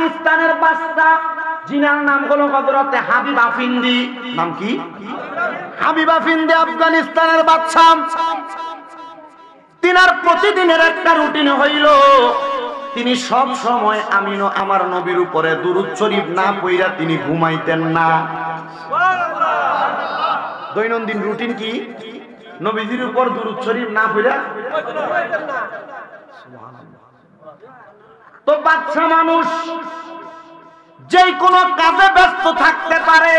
আফগানিস্তানের বাদশা, যিনার নাম হলো হযরতে হাবিব আফিন্দি। নাম কি? হাবিব আফিন্দি, আফগানিস্তানের বাদশা। তিনার প্রতিদিনের একটা রুটিন হইল, তিনি সব সময় আমিনো আমার নবীর উপরে দুরূদ শরীফ না পড়া তিনি ঘুমাইতেন না। দৈনন্দিন রুটিন কি? নবীজির উপর দুরূদ শরীফ না পড়া ঘুমাইতেন না। সুবহানাল্লাহ। তো বাচ্চা মানুষ যে কোনো কাজে ব্যস্ত থাকতে পারে,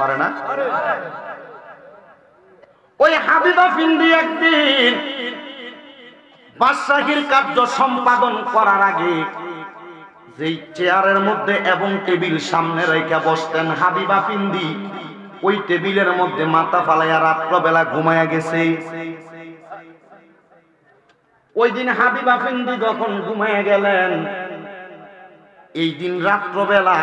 পারে না? ওই হাবিব আফিন্দি একদিন বাদশাহীর কার্য সম্পাদন করার আগে যেই চেয়ারের মধ্যে এবং টেবিল সামনে রেখে বসতেন হাবিব আফিন্দি, ওই টেবিলের মধ্যে মাথা ফালাইয়া রাত্রবেলা ঘুমায়া গেছে। ওই দিন হাবিব আফিন্দি যখন ঘুমায়া গেলেন, এই দিন রাত্রবেলা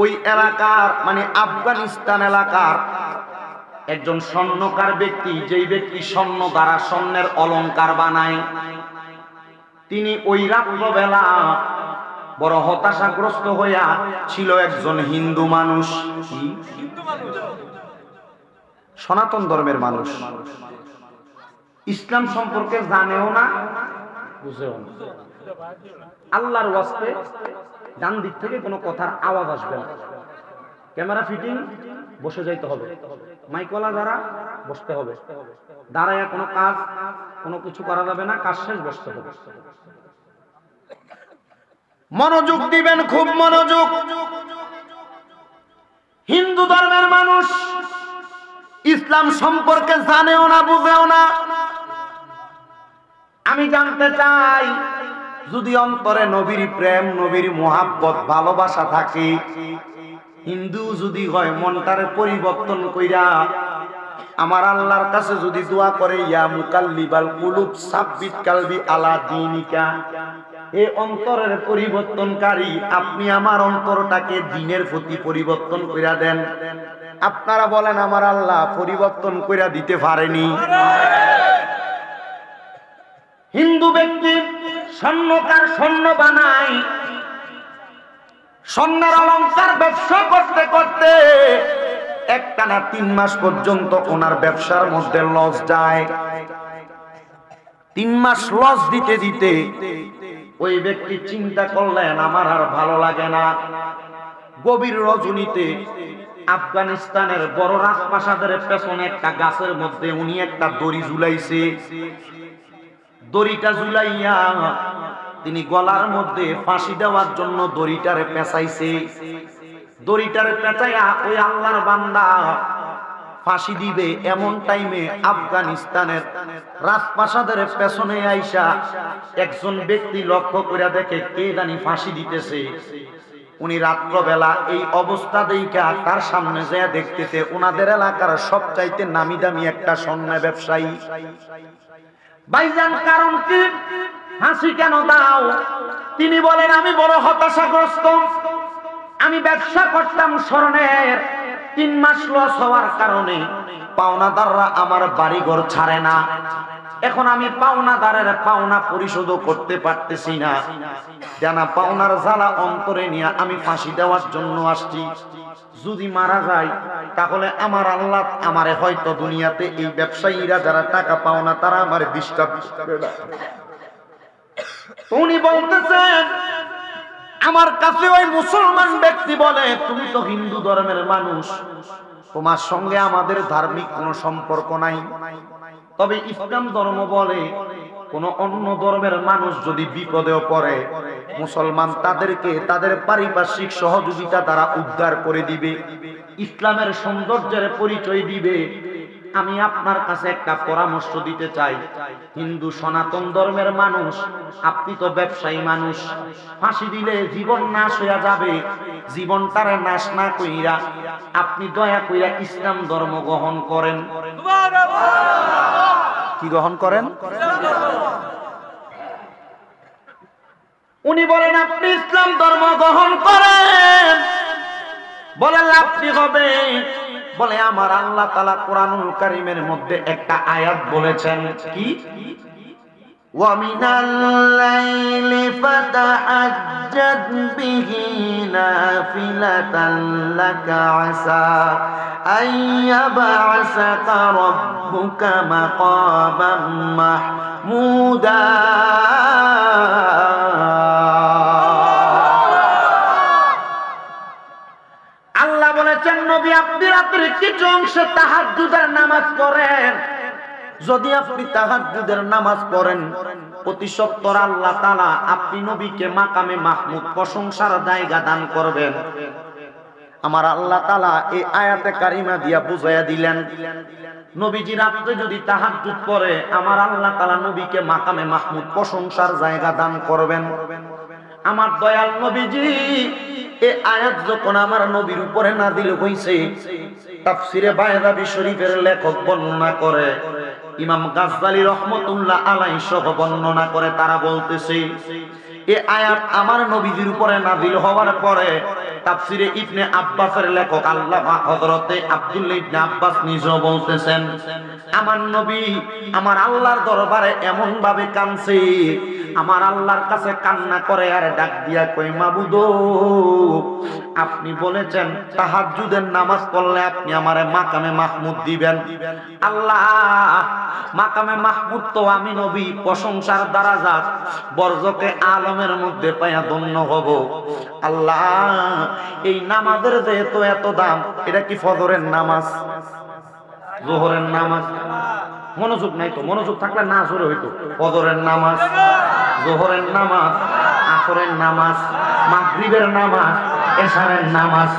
ওই এলাকার মানে আফগানিস্তান এলাকার একজন স্বর্ণকার ব্যক্তি, যেই ব্যক্তি স্বর্ণ দ্বারা স্বর্ণের অলংকার বানায়, তিনি ওই রাত্রবেলা বড় হতাশাগ্রস্ত হইয়া ছিল একজন হিন্দু মানুষ, সনাতন ধর্মের মানুষ, ইসলাম সম্পর্কে জানেও না বুঝেও না। আল্লাহর ওয়াস্তে ডান দিক থেকে কোনো কথার আওয়াজ আসবে না, ক্যামেরা ফিটিং বসে যাইতে হবে, মাইকওয়ালা যারা বসতে হবে, দাঁড়ায় কোনো কাজ কোনো কিছু করা যাবে না, কাজ শেষ বসতে হবে। মনোযোগ দিবেন, খুব মনোযোগ। হিন্দু ধর্মের মানুষ ইসলাম সম্পর্কে জানেও না বুঝেও না। আমি জানতে চাই, যদি অন্তরে নবীর প্রেম নবীর মোহাব্বত ভালোবাসা থাকে, হিন্দু যদি হয় মনটারে পরিবর্তন কইরা আমার আল্লাহর কাছে যদি দোয়া করে, ইয়া মুকাল্লিবাল কুলুব সাব্বিত কালবি আলা দীনিকা, হে অন্তরের পরিবর্তনকারী, আপনি আমার অন্তরটাকে দ্বীনের প্রতি পরিবর্তন কইরা দেন। আপনারা বলেন আমার আল্লাহ পরিবর্তন কইরা দিতে পারেনি? হিন্দু ব্যক্তি স্বর্ণকার স্বর্ণ বানায়, স্বর্ণের অলংকার ব্যবসা করতে করতে একটানা 3 মাস পর্যন্ত ওনার ব্যবসার মধ্যে লস যায়। 3 মাস লস দিতে দিতে ওই ব্যক্তি চিন্তা করলেন আমার আর ভালো লাগে না। গভীর রজনীতে আফগানিস্তানের বড় রাজপ্রাসাদের পেছনে একটা গাছের মধ্যে উনি একটা দড়ি ঝুলাইছে। দড়িটা ঝুলাইয়া তিনি গলার মধ্যে ফাঁসি দেওয়ার জন্য দড়িটারে পেঁচাইছে। দড়িটারে পেঁচাইয়া ওই আল্লাহর বান্দা ফাঁসি দিবে, এমন টাইমে আফগানিস্তানের রাজপ্রাসাদের পেছনে আইসা একজন ব্যক্তি লক্ষ্য করে দেখে কে জানি ফাঁসি দিতেছে। উনি রাত্রবেলা এই অবস্থা দেখা তার সামনে যেয়ে দেখতেছে ওনাদের এলাকার সবচাইতে নামি দামি একটা স্বর্ণ ব্যবসায়ী। ভাইজান কারণ কি, ফাঁসি কেন দাও? তিনি বলেন আমি বড় হতাশাগ্রস্ত, আমি ব্যবসা করতাম স্বর্ণের, 3 মাস লস হওয়ার কারণে পাওনাদাররা আমার বাড়িঘর ছাড়ে না। এখন আমি পাওনাদারের পাওনা পরিশোধ করতে পারতেছি না, জানা পাওনার জ্বালা অন্তরে নিয়ে আমি ফাঁসি দেওয়ার জন্য আসছি। যদি মারা যায় তাহলে আমার আল্লাহ আমারে হয়তো দুনিয়াতে এই ব্যবসায়ীরা যারা টাকা পাওনা তারা আমার ডিস্টার্ব করবে না। উনি বলতেছেন আমার কাছে ওই মুসলমান ব্যক্তি বলে তুমি তো হিন্দু ধর্মের মানুষ, তোমার সঙ্গে আমাদের ধার্মিক কোনো সম্পর্ক নাই, তবে ইসলাম ধর্ম বলে কোন অন্য ধর্মের মানুষ যদি বিপদেও পড়ে মুসলমান তাদেরকে তাদের পারিপার্শ্বিক সহযোগিতা দ্বারা উদ্ধার করে দিবে, ইসলামের সৌন্দর্যের পরিচয় দিবে। আমি আপনার কাছে একটা পরামর্শ দিতে চাই, হিন্দু সনাতন ধর্মের মানুষ, আপনি তো ব্যবসায়ী মানুষ, ফাঁসি দিলে জীবন নাশ হয়ে যাবে, জীবনটারে নাশ না কইরা আপনি দয়া কইরা ইসলাম ধর্ম গ্রহণ করেন। কি গ্রহণ করেন? উনি বলেন আপনি ইসলাম ধর্ম গ্রহণ করেন, বলে লাভ কি হবে? বলে আমার আল্লাহ তাআলা কোরআনুল কারীমের মধ্যে একটা আয়াত বলেছেন, কি ومن الليل فتهجد به نافلة لك عسى أن يبعثك ربك مقاما محمودا আল্লাহ বলেছেন নবী আপনি রাত্রে কিছু অংশে তাহাজ্জুদের নামাজ পড়েন। যদি আপনি তাহাজ্জুদের নামাজ পড়েন অতি সত্বর আল্লাহ তাআলা আপনি নবীকে মাকামে মাহমুদ প্রশংসার জায়গা দান করবেন। আমার আল্লাহ তাআলা এই আয়াতে কারিমা দিয়া বুঝাইয়া দিলেন নবীজি রাতে যদি তাহাজ্জুদ পড়ে আমার আল্লাহ তাআলা নবীকে মাকামে মাহমুদ প্রশংসার জায়গা দান করবেন। আমার দয়াল নবীজি এই আয়াত যখন আমার নবীর উপরে নাযিল হইছে তাফসিরে বায়দাবি শরীফের লেখক বর্ণনা করে ইমাম গাজ্জালী রহমাতুল্লাহ আলাইহি সহ বর্ণনা করে তারা বলতেছে এই আয়াত আমার নবীজির উপরে নাযিল হওয়ার পরে তাফসিরে ইবনে আব্বাসের লেখক আল্লামা হযরতে আব্দুল্লাহ ইবনে আব্বাস নিজেও বলতেছেন আমার নবী আমার আল্লাহর দরবারে এমন ভাবে কাঁদছে আমার আল্লাহর কাছে কান্না করে আর ডাক দিয়া কই মাবুদ আপনি বলেছেন তাহাজ্জুদের নামাজ পড়লে আপনি আমারে মাকামে মাহমুদ দিবেন। আল্লাহ মাকামে মাহমুদ তো আমি নবী প্রশংসার দারাজাত বরজকে আলমের মধ্যে পায়া ধন্য হব। আল্লাহ এই নামাজের যেহেতু এত দাম এটা কি ফজরের নামাজ যোহরের নামাজ? মনোযোগ নাই তো, মনোযোগ থাকলে না জোরে হইতো। ফজরের নামাজ, যোহরের নামাজ, আসরের নামাজ, মাগরিবের নামাজ, এশারের নামাজ,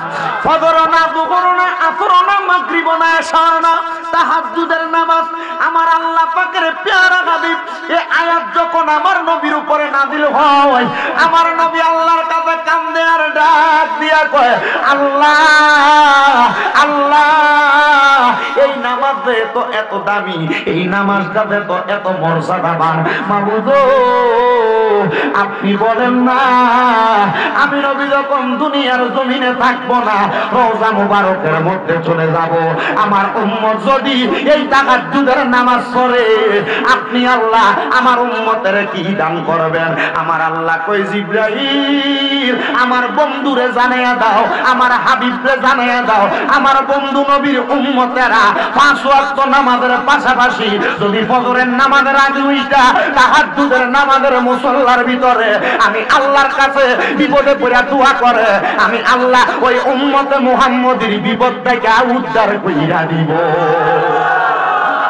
ফজর না, যোহর না, আসর না, মাগরিব না, এশার না, তাহাজ্জুদের নামাজ। আমার আল্লাহ পাকের প্যারা হাবিব এই আয়াত যখন আমার নবীর উপরে নাযিল হয় আমার নবী আল্লাহর কাছে কান্দে আর ডাক দিয়া কয় আল্লাহ আল্লাহ এই নামাজ তো এত দামি, এই নামাজটাতে তো এত মর্যাদাবান, মাবুদ আপনি বলেন না আমি নবী যখন দুনিয়ার জমিনে থাকবো না রওজা মুবারকের মধ্যে চলে যাব আমার উম্মত যদি এই তাহাজ্জুদের নামাজ পড়ে আপনি আল্লাহ আমার উম্মতের কি দান করবেন? আমার আল্লাহ কই জিবরাইল আমার বন্ধুরে জানাইয়া দাও, আমার হাবিবরে জানাইয়া দাও আমার বন্ধু নবীর উম্মতেরা পাঁচ ওয়াক্ত নামাজের পাশাপাশি যদি ফজরের নামাজের আগে উইটা তাহাজ্জুদের নামাজের মুসল্লার ভিতরে আমি আল্লাহর কাছে বিপদে পড়ে দোয়া করে আমি আল্লাহ ওই উম্মতে মুহাম্মদের বিপদ থেকে উদ্ধার কইরা দিব।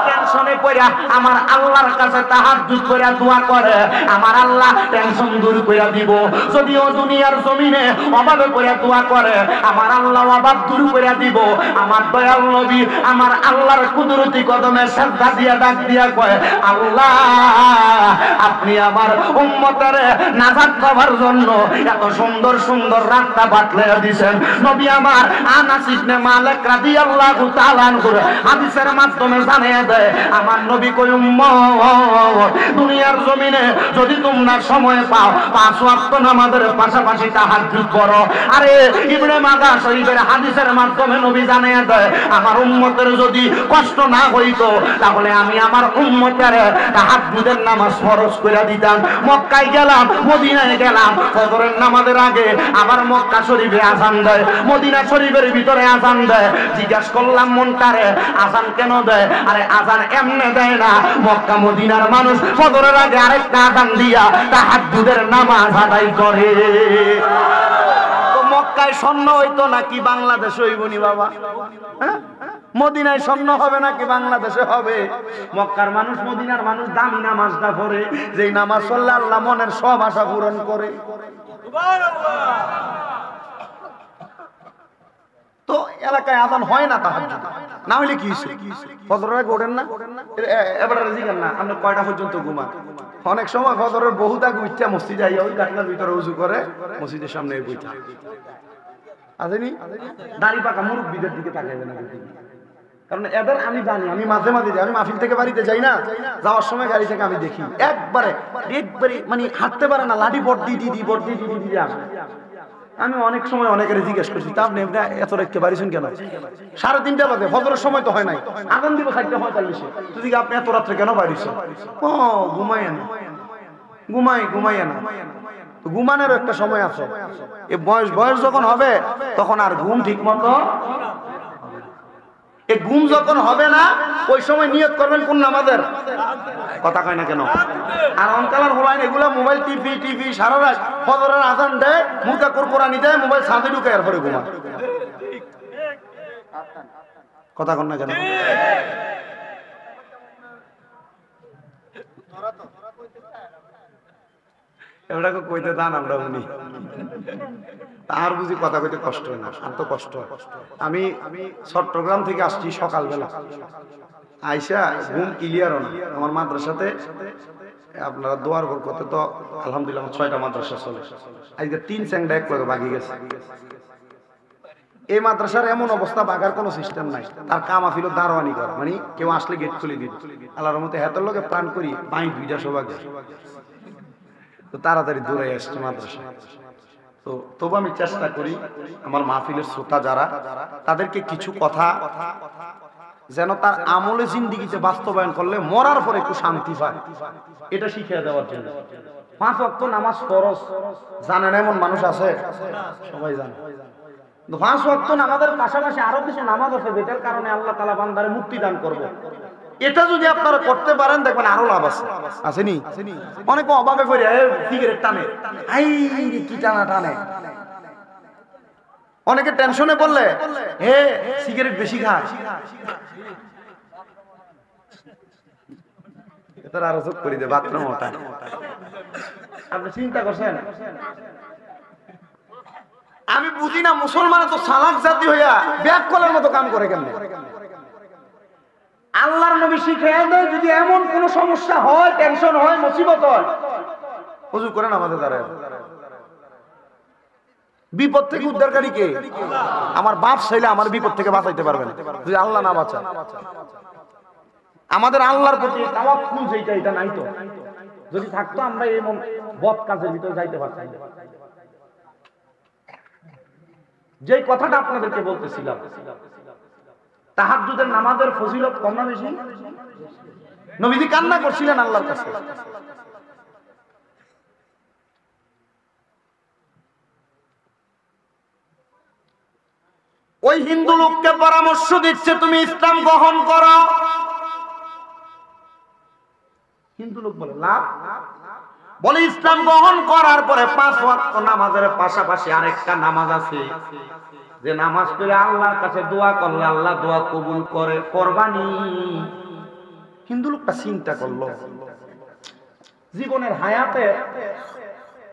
টেনশনে পড়া আমার আল্লাহর কাছে তাহাজ্জুদ করে দোয়া করে আমার আল্লাহ টেনশন দূর করে দিব। যদিও দুনিয়ার জমিনে অভাবে পড়ে দোয়া করে আমার আল্লাহ অভাব দূর করে দিব। আমার দয়াল নবী আমার আল্লাহর কুদরতি কদমে সিজদা দিয়া ডাক দিয়া কয় আল্লাহ আপনি আমার উম্মতের নাজাত পাওয়ার জন্য এত সুন্দর সুন্দর রাস্তা বাতলে দিয়েছেন। নবী আমার আনাস ইবনে মালিক রাদিয়াল্লাহু তাআলা আনহু হাদিসের মাধ্যমে জানিয়ে দেয় আমার নবী কই উম্মত দুনিয়ার জমিনে যদি তোমরা সময় পাও পাঁচ ওয়াক্ত নামাজের পাশাপাশি তাহাজ্জুদ করো। আরে ইবনে মাজাহ শরীফের হাদিসের মাধ্যমে নবী জানিয়ে দেয় আমার উম্মতের যদি কষ্ট না হইতো তাহলে আমি আমার উম্মতের তাহাজ্জুদের নামাজ ফরজ করে দিতাম। মক্কায় গেলাম, মদিনায় গেলাম, ফজরের নামাজের আগে আবার মক্কা শরীফে আযান দেয়, মদিনা শরীফের ভিতরে আযান দেয়। জিজ্ঞাসা করলাম মনটারে আযান কেন দেয়? আরে আযান এমনে দেয় না, মক্কা মদিনার মানুষ ফজরের আগে আরেকটা আযান দিয়া তাহাজ্জুদের নামাজ আদায় করে। তো মক্কায় স্বর্ণ হইতো নাকি বাংলাদেশে হইবনি বাবা? হ্যাঁ মদিনায় স্বর্ণ হবে নাকি বাংলাদেশে হবে? মক্কার মানুষ মদিনার মানুষ দামি নামাজটা পড়ে, যেই নামাজ পড়লে আল্লাহ মনের সব আশা পূরণ করে। তো এলাকায় আযান হয় না তাহাজ্জুদ না হইলে কি হইছে? ফজরের আগে ওঠেন না, এবারে জিগান না আপনি কয়টা পর্যন্ত ঘুমান? অনেক সময় ফজরের বহুত আগে উঠা মসজিদে আইয়া ওই গাটলার ভিতরে ওযু করে মসজিদের সামনে বইটা আছেনি দাড়ি পাকা মুরব্বিদের দিকে তাকাইবে না। কারণ এদের আমি জানি, আমি মাঝে মাঝে যাই, আমি মাহফিল থেকে বাড়িতে যাই না, যাওয়ার সময় গাড়ি থেকে আমি দেখি একবারে মানে হাঁটতে পারে না, লাঠি বর্দি দিদি আসে। আমি অনেক সময় অনেকের জিজ্ঞেস করছি তা আপনি এত রাখতে পারিছেন কেন? 3:30 বাজে, ফজরের সময় তো হয় নাই, আগুন দিব 4:45। তুই আপনি এত রাত্রে কেন বাড়িছেন? ও ঘুমায়েন ঘুমাই না। ঘুমানোর একটা সময় আছে, এই বয়স যখন হবে তখন আর ঘুম ঠিক মতো, এই ঘুম যখন হবে না ওই সময় নিয়ত করবেন কোন নামাজের, কথা কয় না কেন? আর অনকালার হলাইন এগুলা মোবাইল টিভি সারা রাত ফজরের আজান দেয়, মুখে কোরআনি দেয়, মোবাইল ছাদে ঢুকে এরপরে ঘুমায়, কথা কন না কেন? এটাকে কইতে দান আমরা উনি তার বুঝি কথা কইতে কষ্ট হয় না, আর তো কষ্ট হয়। আমি চট্টগ্রাম থেকে আসছি সকালবেলা, আইসা ঘুম ক্লিয়ার না। আমার মাদ্রাসাতে আপনারা দোয়ার বরকতে তো আলহামদুলিল্লাহ 6টা মাদ্রাসা চলে, আজকে 3 চ্যাংড়া এক লগে ভাগি গেছে। এই মাদ্রাসার এমন অবস্থা, বাগার কোনো সিস্টেম নাই, তার কামা ফিল দারোয়ানি করা, মানে কেউ আসলে গেট খুলে দিল। আল্লাহর মতে হাতের লগে প্ল্যান করি পাই 2টা সবাই, তো তাড়াতাড়ি দৌড়ে আসছে মাদ্রাসা। তো তবু আমি চেষ্টা করি আমার মাহফিলের শ্রোতা যারা, তাদেরকে কিছু কথা যেন তার আমলে জিন্দিগিতে বাস্তবায়ন করলে মরার পরে একটু শান্তি পায়, এটা শিখিয়ে দেওয়ার জন্য। 5 ওয়াক্ত নামাজ ফরজ, জানেন এমন মানুষ আছে? সবাই জানে। 5 ওয়াক্ত নামাজের পাশাপাশি আরো কিছু নামাজ আছে যেটার কারণে আল্লাহ তাআলা বান্দারে মুক্তি দান করবে। এটা যদি আপনারা করতে পারেন দেখবেন আরো লাভ আছে, আসেনি? অনেকে অভাবে পড়ে সিগারেট টানে, আই কি টানে। অনেকে টেনশনে বললে হে সিগারেট বেশি খায়, এটা আরো যোগ করে দে বাথরুম ওটা। আপনি চিন্তা করছেন? আমি বুঝি না মুসলমান তো সালাক জাতি হইয়া ব্যাক কলার মতো কাম করে কেন? আল্লাহর নবী শিখিয়ে দেয় যদি এমন কোন সমস্যা হয়, টেনশন হয়, মুসিবত হয়, ওযু করেন আমাদের দ্বারা। বিপদ থেকে উদ্ধারকারী কে? আমার বাপ চাইলে আমার বিপদ থেকে বাঁচাইতে পারবে না যদি আল্লাহ না বাঁচায়। আমাদের আল্লাহর প্রতি তাওয়াক্কুল যেটা, এটা নাই তো। যদি থাকতো আমরা এই বদ কাজের ভিতরে যাইতে পারতাম। যে কথাটা আপনাদেরকে বলতেছিলাম, তাহাজ্জুদের নামাজের ফজিলত কম না বেশি? নবীজি কান্না করছিলেন আল্লাহর কাছে। ওই হিন্দু লোককে পরামর্শ দিচ্ছে তুমি ইসলাম গ্রহণ করো। হিন্দু লোক বলে লাভ, বলে ইসলাম গ্রহণ করার পরে 5 ওয়াক্ত নামাজের পাশাপাশি আরেকটা নামাজ আছে, যে নামাজ পড়ে আল্লাহর কাছে দোয়া করলে আল্লাহ দোয়া কবুল করে, কোরবানি। হিন্দু লোকটা চিন্তা করলো জীবনের হায়াতে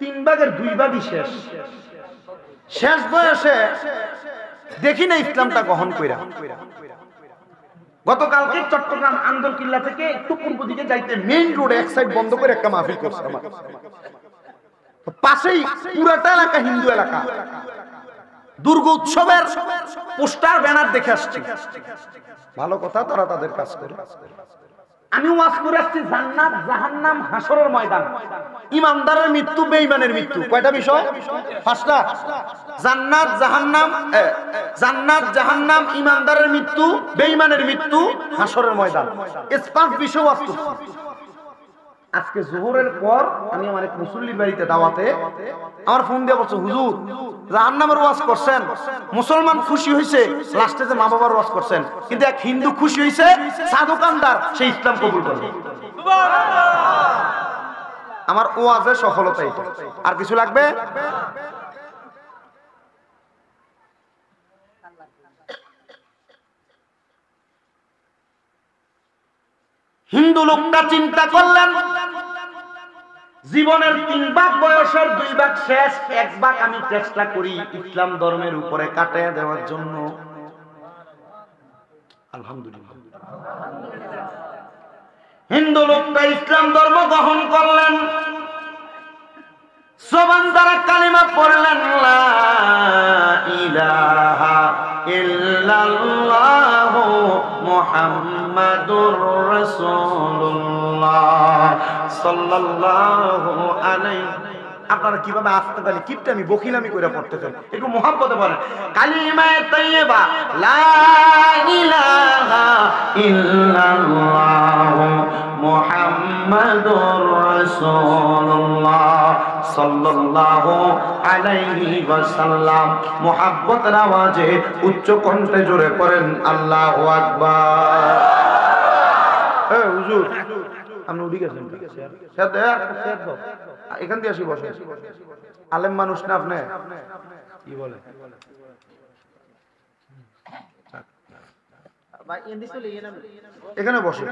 3 ভাগের 2 ভাগই শেষ বয়সে দেখি না ইসলামটা গ্রহণ কইরা। গতকালকে চট্টগ্রাম আন্দরকিল্লা থেকে একটু পূর্ব দিকে যাইতে মেইন রোড এক সাইড বন্ধ করে একটা মাহফিল করছে আমার পাশেই, পুরাটা এলাকা হিন্দু এলাকা। দুর্গা উৎসবের পোস্টার ব্যানার দেখে আসছি, ভালো কথা, তারা তাদের কাজ করে। আমি ওয়াজ করে আসছি জান্নাত জাহান্নাম হাসরের ময়দান, ইমানদারের মৃত্যু বেঈমানের মৃত্যু। কয়টা বিষয়? 5টা। জান্নাত জাহান্নাম, ইমানদারের মৃত্যু, বেঈমানের মৃত্যু, হাসরের ময়দান, এই 5 বিষয় ওয়াজ করছি। আজকে যোহরের পর আমি আমার এক মুসল্লির বাড়িতে দাওয়াতে আমার ফোন দিয়ে বলছে, হুজুর জাহান্নামের ওয়াজ করছেন, মুসলমান খুশি হয়েছে, লাস্টে যে মা বাবার ওয়াজ করছেন, কিন্তু এক হিন্দু খুশি হয়েছে, চা দোকানদার, সে ইসলাম কবুল করবে। আমার ওয়াজের সফলতা এটা, আর কিছু লাগবে? হিন্দু লোকটা চিন্তা করলেন জীবনের 3 ভাগ বয়সের 2 ভাগ শেষ, 1 ভাগ আমি চেষ্টা করি ইসলাম ধর্মের উপরে কাটায়া দেওয়ার জন্য। আলহামদুলিল্লাহ, হিন্দু লোকটা ইসলাম ধর্ম গ্রহণ করলেন, জবান দ্বারা কালিমা পড়লেন, লা ইলাহা ইল্লাল্লাহু মুহাম্মাদুর রাসূলুল্লাহ সাল্লাল্লাহু আলাইহি। আপনারা কিভাবে আসতে পারেন? কিপটা আমি বকিলামি করে পড়তে চাই, একটু মুহাব্বতে বলেন কালিমায়ে তাইয়্যিবা লা ইলাহা ইল্লাল্লাহু মুহাম্মাদুর রাসূলুল্লাহ সাল্লাল্লাহু আলাইহি ওয়াসাল্লাম। মুহাব্বতের আওয়াজে উচ্চ কণ্ঠে জোরে পড়েন আল্লাহু আকবার। এই হুজুর আপনি উঠে গেছেন, এখান দিয়ে আসি বসে। আলেম মানুষ না আপনি, কি বলে এখানে বসে।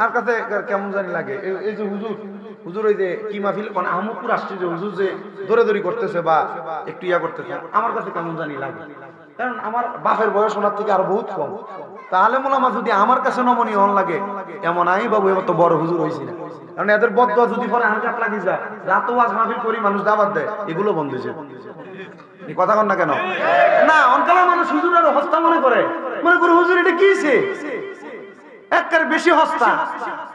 আর কাছে কেমন জানি লাগে এই যে হুজুর ওই যে কি মাহফিল কোন আহমদপুর আসছে যে হুজুর যে দৌড়াদৌড়ি করতেছে বা একটু ইয়া করতেছে, আমার কাছে কেমন জানি লাগে। কারণ আমার বাপের বয়স ওনার থেকে আরো বহুত কম। তাহলে মোলামা যদি আমার কাছে নমনীয় হন লাগে, এমন আই বাবু এবার তো বড় হুজুর হয়েছি না। কারণ এদের বদদোয়া যদি পরে হালকাট লাগি যায়, রাত ওয়াজ মাহফিল করি মানুষ দাওয়াত দেয়, এগুলো বন্ধ হয়েছে। কথা কন না কেন? না অনকালের মানুষ হুজুর আরো হস্তা মনে করে হুজুর এটা কিছে একবারে বেশি হস্তা,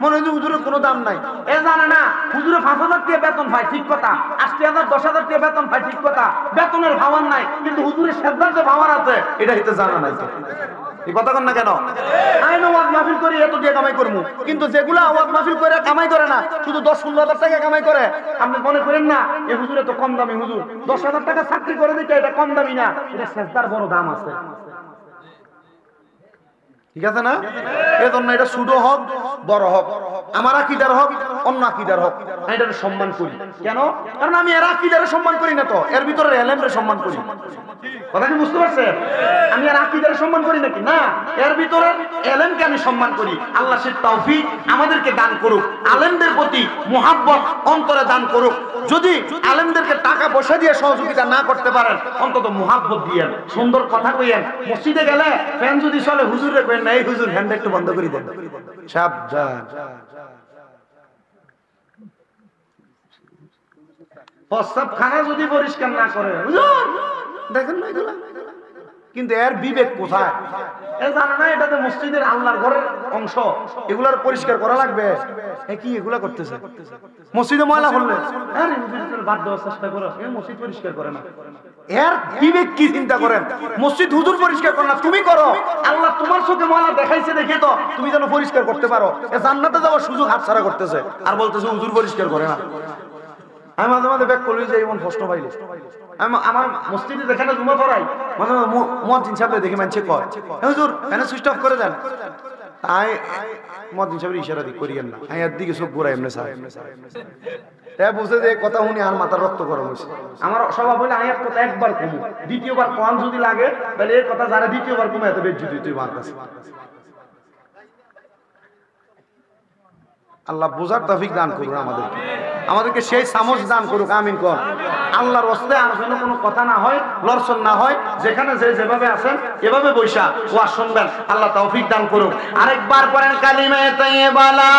মনে হয় হুজুরের কোনো দাম নাই। এ জানে না হুজুরে 5,000 টাকা বেতন পায়, ঠিক কথা। 80,000 10,000 টাকা বেতন পায়, ঠিক কথা। বেতনের ভাবার নাই, কিন্তু হুজুরের সেজদার যে ভাবার আছে এটা হইতে জানা নাই। এই কথা কন না কেন? আমি ওয়াজ মাহফিল করি এত দিয়ে কামাই করবো, কিন্তু যেগুলা ওয়াজ মাহফিল করে কামাই করে না, শুধু 10-15,000 টাকা কামাই করে, আপনি মনে করেন না এই হুজুরে তো কম দামি হুজুর। 10,000 টাকা চাকরি করে দিতে এটা কম দামি না, এটা সেজদার বড় দাম আছে। ঠিক আছে না? এজন্য এটা ছোট হোক বড় হোক, আমার আকীদার হোক অন্য আকীদার হোক, আমি এটাকে সম্মান করি। কেন? কারণ আমি এর আকীদারে সম্মান করি না, তো এর ভিতরে এলেমরে সম্মান করি। কথা কি বুঝতে পারছেন? আমি আর আকীদারে সম্মান করি নাকি? না, এর ভিতরে এলেমকে আমি সম্মান করি। আল্লাহ সে তৌফিক আমাদেরকে দান করুক, আলেমদের প্রতি মুহাব্বত অন্তরে দান করুক। যদি আলেমদেরকে টাকা পয়সা দিয়ে সহযোগিতা না করতে পারেন, অন্তত মুহাব্বত দিয়েন, সুন্দর কথা কইয়েন। মসজিদে গেলে ফ্যান যদি চলে হুজুরে কইেন না, এই হুজুর ফ্যানটা একটু বন্ধ করে দেন। সাবধান। প্রস্রাব খানা যদি পরিষ্কার না করে, হুজুর দেখেন না এগুলা, কিন্তু এর বিবেক কোথায়? এ জানে না এটা তো মসজিদের আল্লাহর ঘরের অংশ, এগুলার পরিষ্কার করা লাগবে। কি এগুলা করতেছে? মসজিদে ময়লা করলে আরে হুজুর বাদ দেওয়ার চেষ্টা করো, এই মসজিদ পরিষ্কার করে না। এর বিবেক কি চিন্তা করেন? মসজিদ হুজুর পরিষ্কার করে না, তুমি করো। আল্লাহ তোমার চোখে ময়লা দেখাইছে দেখে তো তুমি যেন পরিষ্কার করতে পারো। এ জান্নাতে যাওয়ার সুযোগ হাতছাড়া করতেছে আর বলতেছে হুজুর পরিষ্কার করে না। আমি মাঝে মাঝে ব্যাক করলি যে এমন প্রশ্ন পাইলে, আমি আমার মসজিদে যেখানে জুমা পড়াই মাঝে মাঝে মুয়াজ্জিন সাহেব দেখি মানছে কয় হুজুর এখানে সুইচ অফ করে দেন। তাই মুয়াজ্জিন সাহেবের ইশারা দিক করিয়েন না, আমি এর দিকে চোখ ঘুরাই এমনি সাহেব। তাই বুঝে যে কথা শুনি আর মাথার রক্ত গরম হয়েছে। আমার স্বভাব হইলে আয়াত কথা একবার কমু, দ্বিতীয়বার কম যদি লাগে তাহলে এই কথা যারা দ্বিতীয়বার কমে এত বেজ্জতি তুই মার কাছে। আল্লাহ বোঝার তৌফিক দান করুন আমাদেরকে সেই সামজ দান করুক। আমিন কোন। আল্লাহর ওয়াস্তে আর যেন কোনো কথা না হয়, লড়ছন না হয়। যেখানে যেভাবে আছেন এভাবে বৈশা ওয়াজ শুনবেন। আল্লাহ তৌফিক দান করুক। আরেকবার পড়েন কালিমা তাইয়্যিবা লা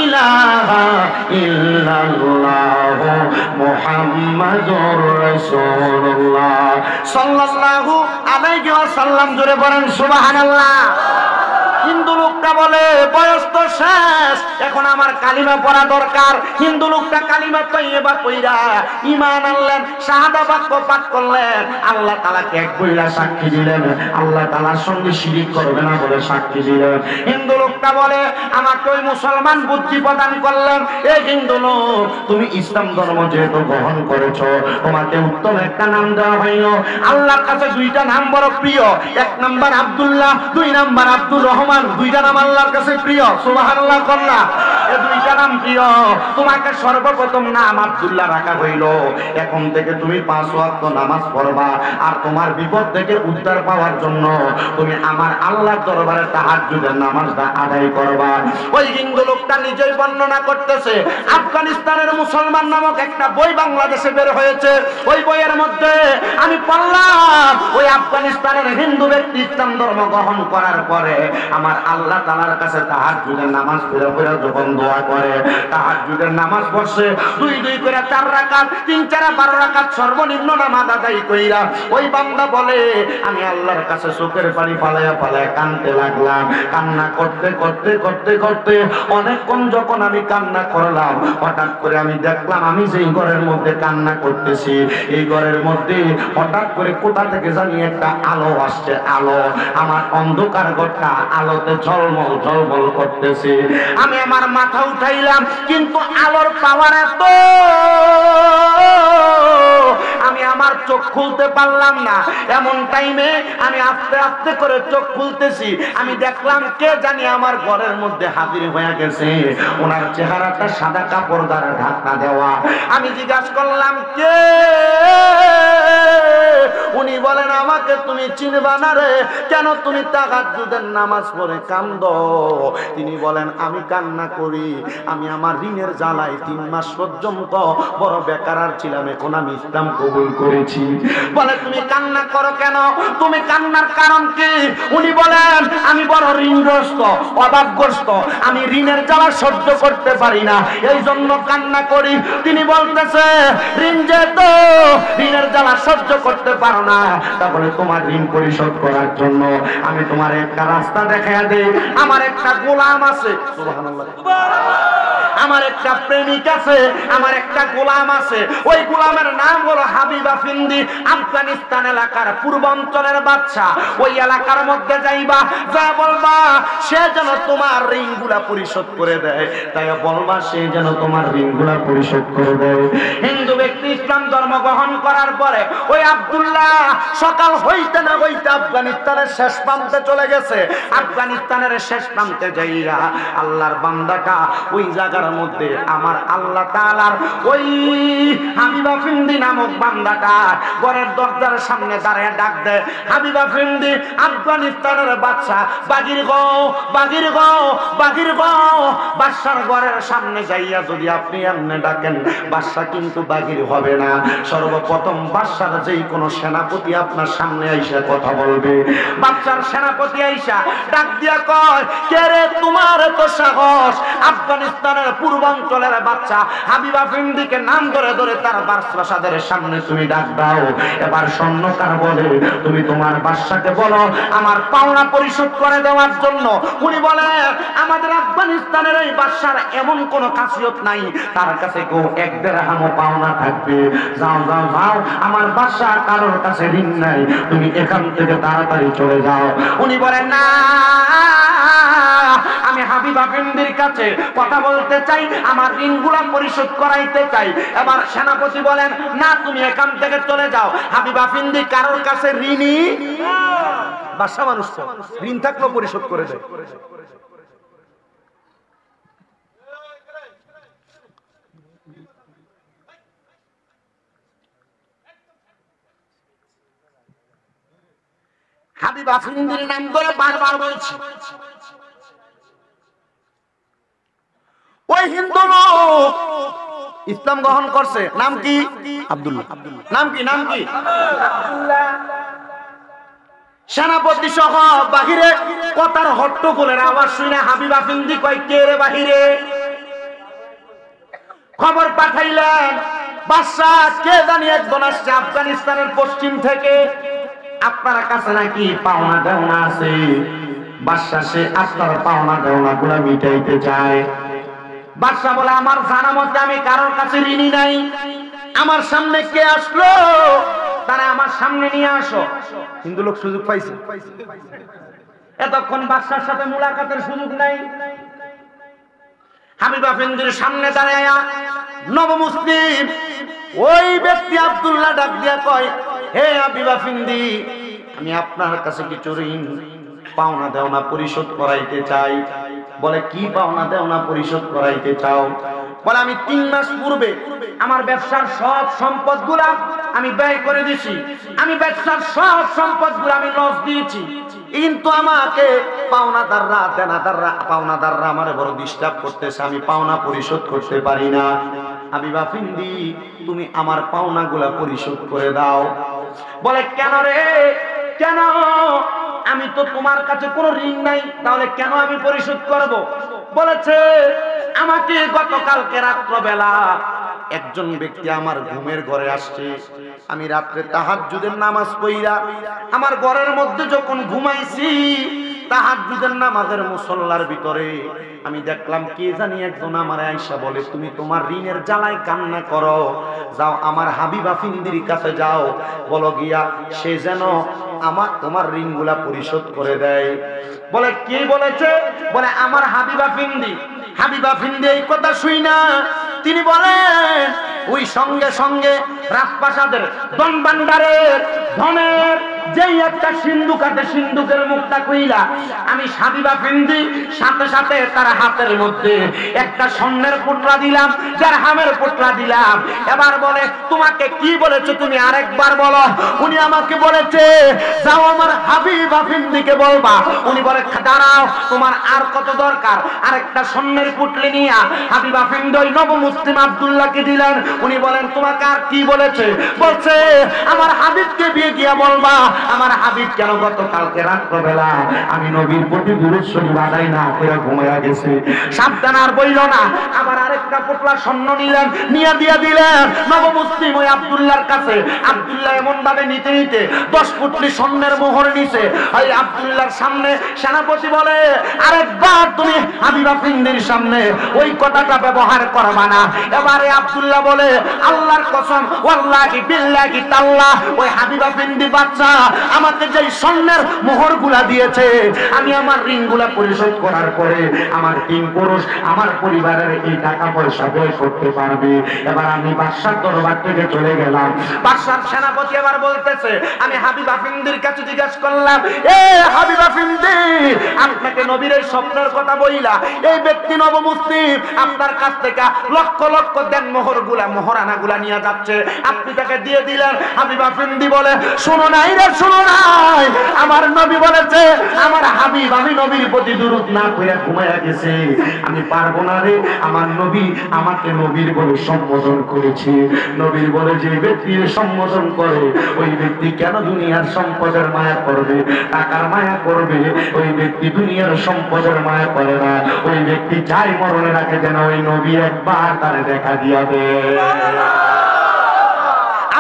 ইলাহা ইল্লাল্লাহ মুহাম্মাদুর রাসূলুল্লাহ সাল্লাল্লাহু আলাইহি ওয়াসাল্লাম। জোরে পড়েন সুবহানাল্লাহ। হিন্দু লোকটা বলে বয়স তো শেষ, এখন আমার কালিমা পড়া দরকার। হিন্দু লোকটা কালিমা তাইয়্যিবা কইরা ঈমান আনলেন, শাহাদা বাক্য পাঠ করলেন, আল্লাহ তাআলাকে এক কইরা সাক্ষী দিলেন, আল্লাহ তাআলার সঙ্গে শিরিক করবে না বলে সাক্ষী দিলেন। হিন্দু লোকটা বলে আমাকে ওই মুসলমান বুদ্ধি প্রদান করলেন, এই হিন্দু লোক তুমি ইসলাম ধর্ম যেহেতু গ্রহণ করেছো, তোমাকে উত্তম একটা নাম দেওয়া হইল। আল্লাহর কাছে দুইটা নাম বড় প্রিয়, এক নাম্বার আব্দুল্লাহ, দুই নাম্বার আব্দুর রহমান। দুইটা নাম আল্লাহর কাছে প্রিয়। সুবহানাল্লাহ কল্লা। এই দুইটা নাম প্রিয়। তোমাকে সর্বপ্রথম নাম আব্দুল্লাহ রাখা হইল। এখন থেকে তুমি 5 ওয়াক্ত নামাজ পড়বা, আর তোমার বিপদ থেকে উদ্ধার পাওয়ার জন্য তুমি আমার আল্লাহর দরবারে তাহাজ্জুদের নামাজটা আদায় করবা। ওই হিন্দু লোকটা নিজেই বর্ণনা করতেছে, আফগানিস্তানের মুসলমান নামক একটা বই বাংলাদেশে বের হয়েছে। ওই বইয়ের মধ্যে আমি পড়লাম ওই আফগানিস্তানের হিন্দু ব্যক্তি ইসলাম ধর্ম গ্রহণ করার পরে আমার আল্লাহ তাআলার কাছে তাহাজ্জুদের নামাজ পড়ে পড়ে যখন দোয়া করে, তাহাজ্জুদের নামাজ পড়ছে 2 করে 4 রাকাত, 3 4 12 রাকাত সর্বনিম্ন নামাজ আদায় কইরা ওই বান্দা বলে আমি আল্লাহর কাছে চোখের পানি ফালায়া ফালায়া কাঁদতে লাগলাম। কান্না করতে করতে করতে করতে অনেকক্ষণ যখন আমি কান্না করলাম, হঠাৎ করে আমি দেখলাম আমি যেই ঘরের মধ্যে কান্না করতেছি এই ঘরের মধ্যে হঠাৎ করে কোথা থেকে জানি একটা আলো আসছে। আলো আমার অন্ধকার ঘরটা আলোতে ঝলমল ঝলমল করতেছে। আমি আমার মা মাথা উঠাইলাম, কিন্তু আলোর পাওয়ার এত আমি আমার চোখ খুলতে পারলাম না। এমন টাইমে আমি আস্তে আস্তে করে চোখ খুলতেছি, আমি দেখলাম কে জানি আমার ঘরের মধ্যে হাজির হয়ে গেছে। ওনার চেহারাটা সাদা কাপড় দ্বারা ঢাকনা দেওয়া। আমি জিজ্ঞাসা করলাম কে? উনি বলেন আমাকে তুমি চিনবা না রে, কেন তুমি তাহাজ্জুদের নামাজ পড়ে কান্দো? তিনি বলেন আমি কান্না করি, আমি আমার ঋণের জ্বালায় 3 মাস পর্যন্ত বড় বেকার ছিলাম, এখন আমি ইসলাম কবুল করেছি। বলে তুমি কান্না করো কেন? তুমি কান্নার কারণ কি? উনি বলেন আমি বড় ঋণগ্রস্ত, অভাবগ্রস্ত, আমি ঋণের জ্বালা সহ্য করতে পারি না, এই জন্য কান্না করি। তিনি বলতেছে ঋণ যেহেতু ঋণের জ্বালা সহ্য করতে পারো না, তারপরে তোমার ঋণ পরিশোধ করার জন্য আমি তোমার একটা রাস্তা দেখাইয়া দেই। আমার একটা গোলাম আছে, সুবহানাল্লাহ, আমার একটা প্রেমিক আছে, আমার একটা গোলাম আছে। ওই গোলামের নাম হলো হাবিবা ফিন্দি, আফগানিস্তান এলাকার পূর্বাঞ্চলের বাদশা। ওই এলাকার মধ্যে যাইবা, যা বলবা সে যেন তোমার ঋণগুলা পরিশোধ করে দেয়। তাই বলবা সে যেন তোমার ঋণগুলা পরিশোধ করে দেয়। হিন্দু ব্যক্তি ইসলাম ধর্ম গ্রহণ করার পরে ওই আব্দুল্লাহ সকাল হইতে না হইতে আফগানিস্তানের শেষ প্রান্তে চলে গেছে। আফগানিস্তানের শেষ প্রান্তে যাইয়া আল্লাহর বান্দাটা ওই জায়গার মধ্যে আমার আল্লাহ তাআলার ওই হাবিবা ফিন্দি নামক বান্দাটা ঘরের দরজার সামনে দাঁড়িয়ে ডাক দেয়, হাবিবা ফিন্দি আফগানিস্তানের বাদশা, বাগির গো, বাগির গো, বাগির গো। বাদশার ঘরের সামনে যাইয়া যদি আপনি এমনি ডাকেন, বাদশা কিন্তু বাগির হবে না। সর্বপ্রথম বাদশার যেই কোনো সেনাপতি আপনার সামনে আইসা কথা বলবে। বাদশার সেনাপতি আইসা ডাক দিয়া কয়, কে রে তোমার এত সাহস? আফগানিস্তানের পূর্বাঞ্চলের বাচ্চা হাবিবা ফিন্দিকে নাম ধরে ধরে তার বাদশাদের সামনে তুমি ডাক দাও। এবার স্বর্ণকার বলে তুমি তোমার বাদশাকে বলো আমার পাওনা পরিশোধ করে দেওয়ার জন্য। উনি বলে আমাদের আফগানিস্তানের এই বাদশার এমন কোনো খাসিয়ত নাই, তার কাছে কেউ 1 দিরহামও পাওনা থাকবে। যাও যাও যাও, আমার বাদশা কারোর কাছে ঋণ নাই, তুমি এখান থেকে তাড়াতাড়ি চলে যাও। উনি বলেন না, আমি হাবিবা ফিন্দির কাছে কথা বলতে চাই, আমার ঋণগুলা পরিশোধ করাইতে চাই। এবার সেনাপতি বলেন না, তুমি এখান থেকে চলে যাও। হাবিবা ফিন্দি কারোর কাছে ঋণী বাদশা মানুষ, তো ঋণ থাকলেও পরিশোধ করে দেয়। হাবিবা ফিন্দির নাম করে বারবার বলছি। ওই হিন্দু লোক ইসলাম গ্রহণ করছে, নাম কি? আব্দুল্লাহ। নাম কি? নাম কি? সেনাপতি সহ বাহিরে কথার হট্টগোলের আওয়াজ শুনে হাবিবা ফিন্দি কয়, কে রে বাহিরে? খবর পাঠাইলেন বাদশা, কে জানি একজন আসছে আফগানিস্তানের পশ্চিম থেকে, আপনার কাছে নাকি পাওনা দেওনা আছে। বাদশা সে আপনার পাওনা দেওনা গুলা মিটাইতে চায়। বাদশা বলে আমার জানা মতে আমি কারোর কাছে ঋণী নাই। আমার সামনে কে আসলো, তারা আমার সামনে নিয়ে আসো। হিন্দু লোক সুযোগ পাইছে, এতক্ষণ বাদশার সাথে মুলাকাতের সুযোগ নাই। হাবিবা ফিন্দির সামনে দাঁড়ায়া নবমুসলিম ওই ব্যক্তি আব্দুল্লাহ ডাক দিয়া কয়, হে হাবিবা ফিন্দি, আমি আপনার কাছে কিছু ঋণ পাওনা দেওনা পরিশোধ করাইতে চাই। বলে কি পাওনা দেওনা পরিশোধ করাইতে চাও? বলে আমি 3 মাস পূর্বে আমার ব্যবসার সব সম্পদগুলা আমি ব্যয় করে দিয়েছি, আমি ব্যবসার সব সম্পদগুলো আমি লস দিয়েছি, কিন্তু আমাকে পাওনাদাররা দেনাদাররা পাওনাদাররা আমারে বড় ডিস্টার্ব করতেছে, আমি পাওনা পরিশোধ করতে পারি না। হাবিবা ফিন্দি তুমি আমার পাওনাগুলা পরিশোধ করে দাও। বলে কেন রে, কেন? আমি তো তোমার কাছে কোনো ঋণ নাই, তাহলে কেন আমি পরিশোধ করব? বলেছে আমাকে গতকালকে রাত্রবেলা একজন ব্যক্তি আমার ঘুমের ঘরে আসছে, আমি রাত্রে তাহাজ্জুদের নামাজ পড়িয়া আমার ঘরের মধ্যে যখন ঘুমাইছি, তাহাজ্জুদের নামাজের মুসল্লার ভিতরে আমি দেখলাম কে জানি একজন আমার আয়েশা বলে তুমি তোমার ঋণের জ্বালায় কান্না করো, যাও আমার হাবিবা ফিন্দির কাছে যাও, বলো গিয়া সে যেন আমার তোমার ঋণগুলা পরিশোধ করে দেয়। বলে কে বলেছে? বলে আমার হাবিবা ফিন্দি হাবিবা ফিন্দি এই কথা শুই না তিনি বলেন ওই সঙ্গে সঙ্গে রাজপ্রাসাদের ধন ভান্ডারের ধনের যেই একটা সিন্ধুক আছে সিন্ধুকের মুখটা কইলা আমি হাবিবা ফিন্দি সাথে সাথে তার হাতের মধ্যে একটা স্বর্ণের পুটলা দিলাম দিরহামের পুটলা দিলাম। এবার বলে তোমাকে কি বলেছে তুমি আরেকবার বলো। উনি আমাকে বলেছে যাও আমার হাবিবা ফিন্দিকে বলবা। উনি বলে দাঁড়াও তোমার আর কত দরকার। আরেকটা স্বর্ণের পুটলি নিয়ে হাবিবা ফিন্দি ওই নব মুসলিম আব্দুল্লাহকে দিলেন। উনি বলেন তোমাকে আর কি বলেছে। বলছে আমার হাবিবকে বিয়ে গিয়া বলবা আমার হাবিব কেন গতকালকে রাত্রবেলা আমি নবীর প্রতি দুরূদ শরীফ আদায় না করে ঘুমায়া গেছে। সাবধান আর বইল না। আবার আরেকটা পুটলা স্বর্ণ নিলেন নিয়ে দিয়ে দিলেন নব মুসলিম ওই আব্দুল্লাহর কাছে। আব্দুল্লাহ এমন ভাবে নিতে নিতে 10 পুটলি স্বর্ণের মোহর নিছে। ওই আব্দুল্লাহর সামনে সেনাপতি বলে আরেকবার তুমি হাবিবা ফিন্দির সামনে ওই কথাটা ব্যবহার করবা না। এবারে আব্দুল্লাহ বলে আল্লাহর কসম ওয়াল্লাহি বিল্লাহি তাআলা ওই হাবিবা ফিন্দি বাচ্চা আমাকে যেই স্বর্ণের মোহরগুলা দিয়েছে আমি আমার ঋণগুলা পরিশোধ করার পরে আমার 3 পুরুষ আমার পরিবারের এই টাকা পয়সা ব্যয় করতে পারবে। এবার আমি বাদশার দরবার থেকে চলে গেলাম। বাদশার সেনাপতি এবার বলতেছে আমি হাবিবা ফিন্দির কাছে জিজ্ঞাসা করলাম এ হাবিবা ফিন্দি আপনাকে নবীর এই স্বপ্নের কথা বইলা এই ব্যক্তি নব মুসলিম আপনার কাছ থেকে লক্ষ লক্ষ দেন মোহরগুলা মোহরানাগুলা নিয়ে যাচ্ছে আপনি তাকে দিয়ে দিলেন। হাবিবা ফিন্দি বলে শোনো নাই রে শোনো নাই আমার নবী বলেছে আমার হাবিব আমি নবীর প্রতি দুরূদ না কইরা ঘুমায়া গেছে আমি পারবো না রে। আমার নবী আমাকে নবীর বলে সম্বোধন করেছে। নবীর বলে যে ব্যক্তি সম্বোধন করে ওই ব্যক্তি কেন দুনিয়ার সম্পদের মায়া করবে টাকার মায়া করবে। ওই ব্যক্তি দুনিয়ার সম্পদের মায়া করে না। ওই ব্যক্তি চাই মরণে রাখে যেন ওই নবী একবার তারে দেখা দিয়া দেয়।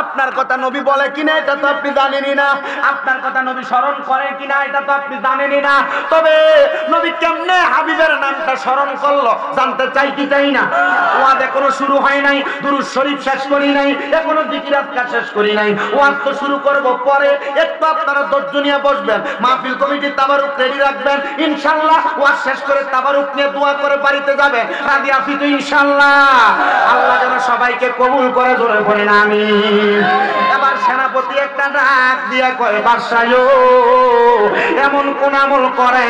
আপনার কথা নবী বলে কিনা এটা তো আপনি জানেনই না। আপনার কথা নবী স্মরণ করে কিনা এটা তো আপনি জানেনই না। তবে নবী কেমনে হাবিবের নামটা স্মরণ করলো জানতে চাই কি চাই না। ওয়াজ এখনো শুরু হয় নাই, দুরূদ শরীফ শেষ করি নাই, এখনো জিকির আজকার শেষ করি নাই। ওয়াজ তো শুরু করব পরে। একটু আপনারা ধৈর্য নিয়ে বসবেন। মাহফিল কমিটির তাবারুক রেডি রাখবেন ইনশাআল্লাহ। ওয়াজ শেষ করে তাবারুক নিয়ে দোয়া করে বাড়িতে যাবেন। রাজি আছি তো ইনশাআল্লাহ। আল্লাহ যেন সবাইকে কবুল করে জোরে বলেন আমিন। এবার সেনাপতি একটা ডাক দিয়া কয় বাদশাহ এমন কোন আমল করে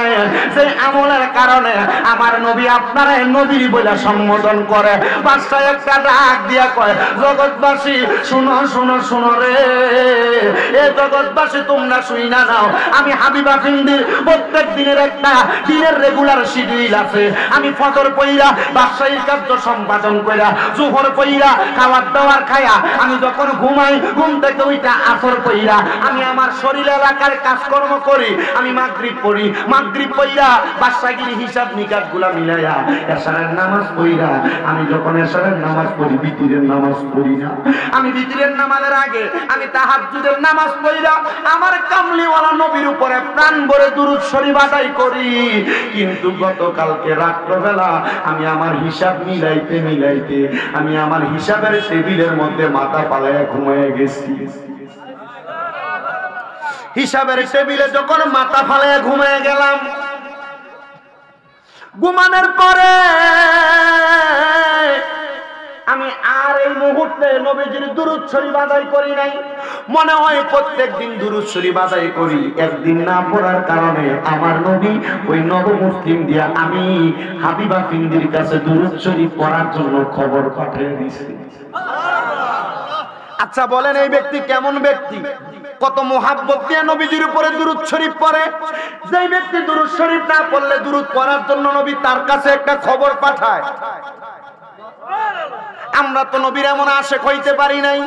যে আমলের কারণে আমার নবী আপনার নবীর বলে সম্বোধন করে। বাদশাহ একটা ডাক দিয়া কয় জগৎবাসী শুনো শুনো শুনো রে এ জগৎবাসী তোমরা শুই না নাও আমি হাবিবা ফিন্দির প্রত্যেক দিনের একটা দিনের রেগুলার শিডিউল আছে। আমি ফজর পইরা বাদশাহীর কার্য সম্পাদন কইরা জোহর পইরা খাবার দাবার খায়া আমি যখন ঘুমাই ঘুম থেকে ওইটা আসর পইরা আমি আমার শরীর এলাকার কাজকর্ম করি। আমি মাগরিব পড়ি, মাগরিব পইরা বাদশাগিরি হিসাব নিকাশ গুলা মিলাইয়া এশারের নামাজ পইরা আমি যখন এশারের নামাজ পড়ি বিতিরের নামাজ পড়ি না। আমি বিতিরের নামাজের আগে আমি তাহাজ্জুদের নামাজ পইরা আমার কামলিওয়ালা নবীর উপরে প্রাণ ভরে দুরূদ শরীফ আদায় করি। কিন্তু গতকালকে রাত্রবেলা আমি আমার হিসাব মিলাইতে মিলাইতে আমি আমার হিসাবের টেবিলের মধ্যে মাথা পালাইয়া ঘুমিয়ে গেছি। হিসাবের টেবিলে যখন মাথা ফালাইয়া ঘুমিয়ে গেলাম, ঘুমানোর পরে আমি আর এই মুহূর্তে নবীজির দুরূদ শরীফ আদায় করি নাই। মনে হয় প্রত্যেকদিন দুরূদ শরীফ আদায় করি, একদিন না পড়ার কারণে আমার নবী ওই নব মুসলিম দিয়া আমি হাবিবা ফিন্দির কাছে দুরূদ শরীফ পড়ার জন্য খবর পাঠিয়ে দিয়েছি। আচ্ছা বলেন এই ব্যক্তি কেমন ব্যক্তি? কত মোহাব্বত দিয়ে নবীজির উপরে দুরূদ শরীফ পড়ে। যেই ব্যক্তি দুরূদ শরীফ না পড়লে দুরূদ পড়ার জন্য নবী তার কাছে একটা খবর পাঠায়। আমরা তো নবীর এমন আশিক হইতে পারি নাই,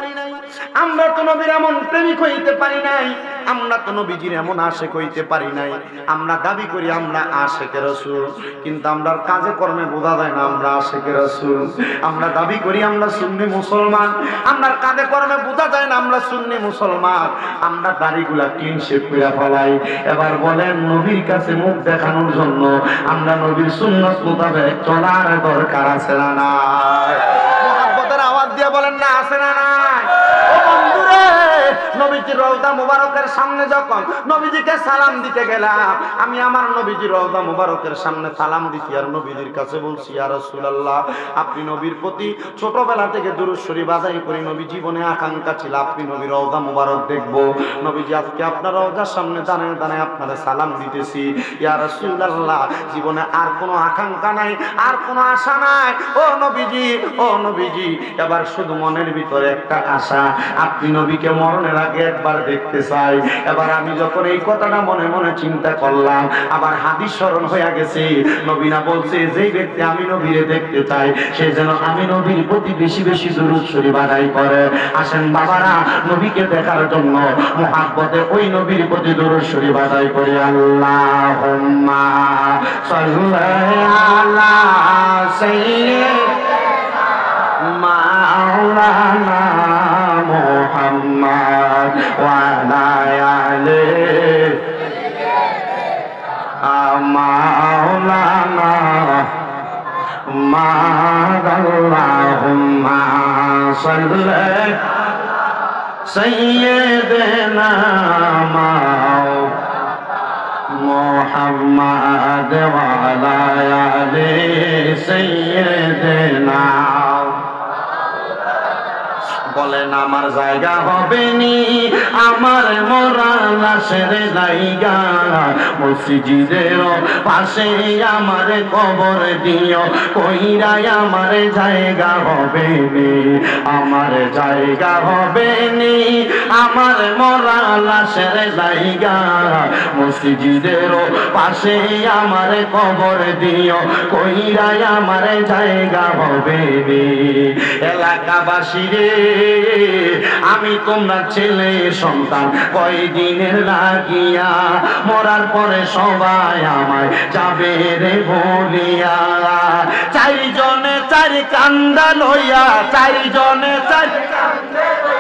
আমরা তো নবীর এমন প্রেমিক হইতে পারি নাই, আমরা তো নবীজির এমন আশিক হইতে পারি নাই। আমরা দাবি করি আমরা আশিকে রাসূল, কিন্তু আমরা কাজে কর্মে বোঝা যায় না আমরা আশিকে রাসূল। আমরা দাবি করি আমরা সুন্নি মুসলমান, আমরা কাজে কর্মে বোঝা যায় না আমরা সুন্নি মুসলমান। আমরা দাড়িগুলা ক্লিন শেভ করে ফেলাই। এবার বলেন নবীর কাছে মুখ দেখানোর জন্য আমরা নবীর সুন্নাত মোতাবেক চলার দরকার আছে না নাই? মুহাব্বতের আওয়াজ দিয়ে বলেন না আছে না নাই? ও বন্ধুরে, নবী নবীজির রওজা মুবারকের সামনে যখন নবীজিকে সালাম দিতে গেলাম, আমি আমার নবীজির রওজা মুবারকের সামনে সালাম দিছি আর নবীজির কাছে বলছি, ইয়া রাসূলুল্লাহ, আপনি নবীর প্রতি ছোটবেলা থেকে দুরূদ শরীফ আদায় করি, নবী জীবনে আকাঙ্ক্ষা ছিল আপনি নবীর রওজা মুবারক দেখবো। নবীজি আজকে আপনার রওজার সামনে দাঁড়ায় দাঁড়ায় আপনারা সালাম দিতেছি, ইয়া রাসূলুল্লাহ, জীবনে আর কোনো আকাঙ্ক্ষা নাই, আর কোনো আশা নাই। ও নবীজি, ও নবীজি, এবার শুধু মনের ভিতরে একটা আশা, আপনি নবীকে মরণের আগে একবার দেখতে চাই। এবার আমি যখন এই কথাটা মনে মনে চিন্তা করলাম, আবার হাদিস স্মরণ হয়ে গেছে, নবী না বলছে যেই ব্যক্তি আমি নবীরে দেখতে চাই সে যেন আমি নবীর প্রতি বেশি বেশি দুরূদ শরীফ আদায় করে। আসেন বাবারা, নবীকে দেখার জন্য মুহাব্বতে ওই নবীর প্রতি দুরূদ শরীফ আদায় করি। আল্লাহুম্মা সাল্লি আলা সাইয়্যিদিনা মাওলানা মুহাম্মদ ওয়া আলা আলিহি মাওলানা আল্লাহুম্মা সাল্লি সাইয়্যিদিনা মুহাম্মদ ওয়া আলা আলিহি সাইয়্যিদিনা। বলেন আমার জায়গা হবে নি, আমার মরা লাশের জায়গা মসজিদের পাশে আমার কবর দিও, কইরাই আমার জায়গা হবে নি, আমার জায়গা হবে নি, আমার মরা লাশের জায়গা মসজিদের পাশে আমার কবর দিও, কইরাই আমার জায়গা হবে নি। এলাকাবাসী রে, আমি তোমরা ছেলে সন্তান কয়দিনের লাগিয়া, মরার পরে সবাই আমায় যাবে রে বলিয়া। চারিজনে চারি কান্দা লইয়া, চারিজনে চারি,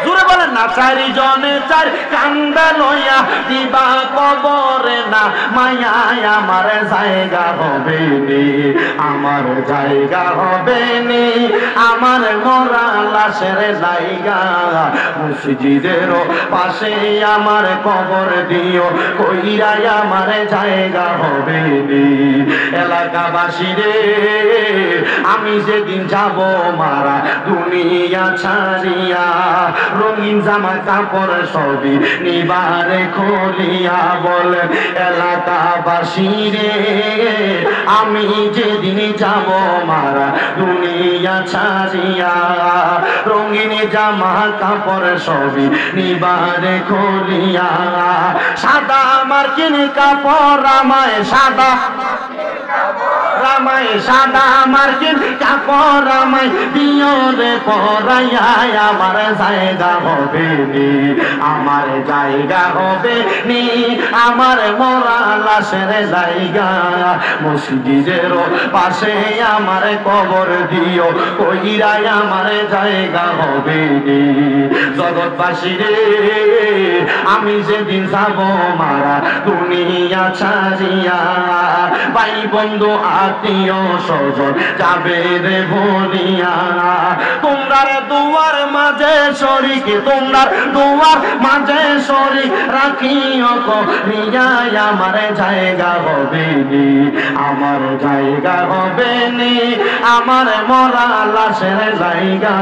জোরে বলেন না, চারিজনে চারি কান্দা লইয়া দিবা কবরে না মায়া, আমার জায়গা হবে নি, আমার জায়গা হবে নি, আমার মরা লাশের জায়গা মসজিদের পাশে আমার কবর দিও, কইরাই আমার জায়গা হবে নি। এলাকাবাসী রে, আমি যেদিন যাব মারা দুনিয়া ছাড়িয়া, রঙিন জামা কাপড় সবই নিবারে খুলিয়া। বলে এলাকাবাসী রে, আমি যেদিন যাব মারা দুনিয়া ছাড়িয়া, রঙিন জামা কাপড় সবই নিবারে খুলিয়া। সাদা মার্কিন কাপড় আমায়, সাদা রামায়, সাদা মার্কিন কাপড় আমায় দিও রে পরাইয়া, আমার জায়গা হবে নি, আমার জায়গা হবে নি, আমার মরা লাশের জায়গা মসজিদের পাশে আমার কবর দিও, কইরাই আমার জায়গা হবে নি। জগৎবাসী রে, আমি যেদিন যাব মারা দুনিয়া ছাড়িয়া, ভাই বন্ধু আত্মীয় স্বজন যাবে রে বলিয়া, তোমরার দুয়ার মাঝে শরীক, তোমরার দুয়ার মাঝে শরীক রাখিও করিয়া, আমার জায়গা হবে নি, আমার জায়গা হবে নি, আমার মরা লাশের জায়গা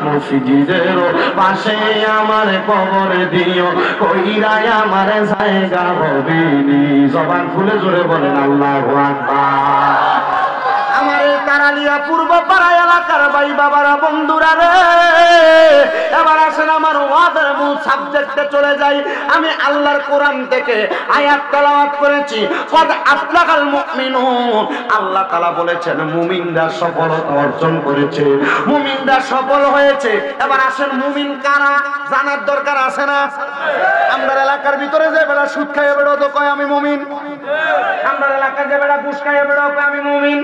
মসজিদের পাশে আমার কবর দিও, কইরাই আমার জায়গা হবে নি। জবান খুলে জোরে বলেন আল্লাহু আকবার। আমার এই কারালিয়া পূর্ব পাড়া এলাকার ভাই বাবারা, বন্ধুরা রে, এবার আসেন আমার ওয়াজের মূল সাবজেক্টে চলে যাই। আমি আল্লাহর কোরআন থেকে আয়াত তেলাওয়াত করেছি, কদ আফলাহাল মুমিনুন, আল্লাহ তাআলা বলেছেন মুমিনরা সফলতা অর্জন করেছে, মুমিনরা সফল হয়েছে। এবার আসেন মুমিন কারা জানার দরকার আছে না? আমরা এলাকার ভিতরে যে বেড়া সুদ খাইয়ে বেড়ো তো কয় আমি মুমিন, আমরা এলাকার যে বেড়া ঘুষ খাইয়ে বেড়ো কয় আমি মুমিন,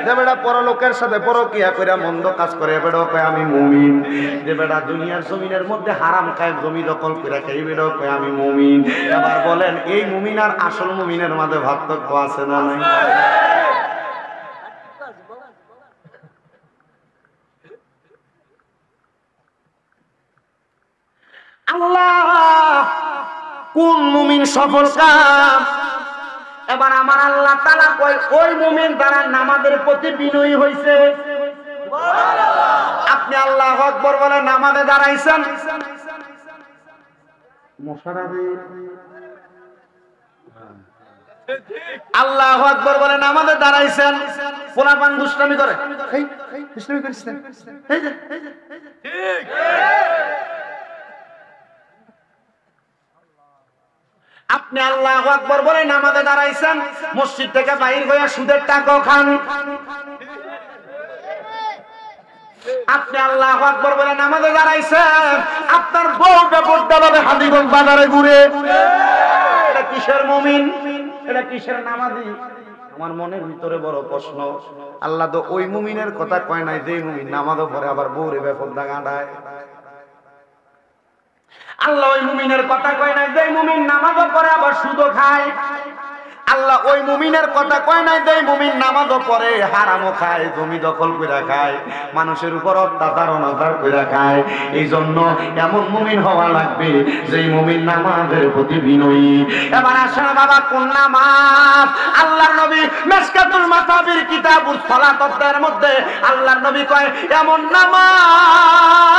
যে বেড়া পরলোকের সাথে পরকিয়া কইরা মন্দ কাজ করে বেড়ো কয় আমি মুমিন, যে বেড়া দুনিয়ার জমিনের মধ্যে হারাম খায় জমি দখল করে খাই বেড়ো কয় আমি মুমিন। এবার বলেন এই মুমিন আর আসল মুমিনের মাঝে পার্থক্য আছে না নাই? আল্লাহ কোন মুমিন সফল কাম? এবার আমার আল্লাহ তাআলা কয় ওই মুমিন যারা নামাজের প্রতি বিনয়ী হইছে। আপনি আল্লাহু আকবার বলে নামাজে দাঁড়াইছেন, আল্লাহু আকবার বলে নামাজে দাঁড়াইছেন, পোলাপান দুষ্টামি করে, এই দুষ্টামি করিস না, এই যে ঠিক। আপনি আল্লাহু আকবার বলে নামাজে দাঁড়াইছেন, মসজিদ থেকে বাইর হয়ে সুদের টাকা খান। আপনি আল্লাহু আকবার বলে নামাজে দাঁড়াইছেন, আপনার বউ বেপরদাভাবে হাজীগঞ্জ বাজারে ঘুরে। এটা কিসের মুমিন? এটা কিসের নামাজি? আমার মনের ভিতরে বড় প্রশ্ন। আল্লাহ তো ওই মুমিনের কথা কয় নাই যে মুমিন নামাজও পড়ে আবার বউরে বেপরদা গাঁডায়। আল্লাহ ওই মুমিনের কথা কয় নাই যে মুমিন নামাজও পড়ে আবার সুদও খায়। আল্লাহ ওই মুমিনের কথা কয় নাই যে মুমিন নামাজও পড়ে হারামও খায়, জমি দখল কইরা খায়, মানুষের উপর অত্যাচার অনাচার কইরা খায়। এই জন্য এমন মুমিন হওয়া লাগবে যেই মুমিন নামাজের প্রতি বিনয়ী। এবার আসেন বাবা, কোন নামাজ? আল্লাহর নবী মিশকাতুল মাসাবির কিতাবুস সালাতের মধ্যে আল্লাহর নবী কয় এমন নামাজ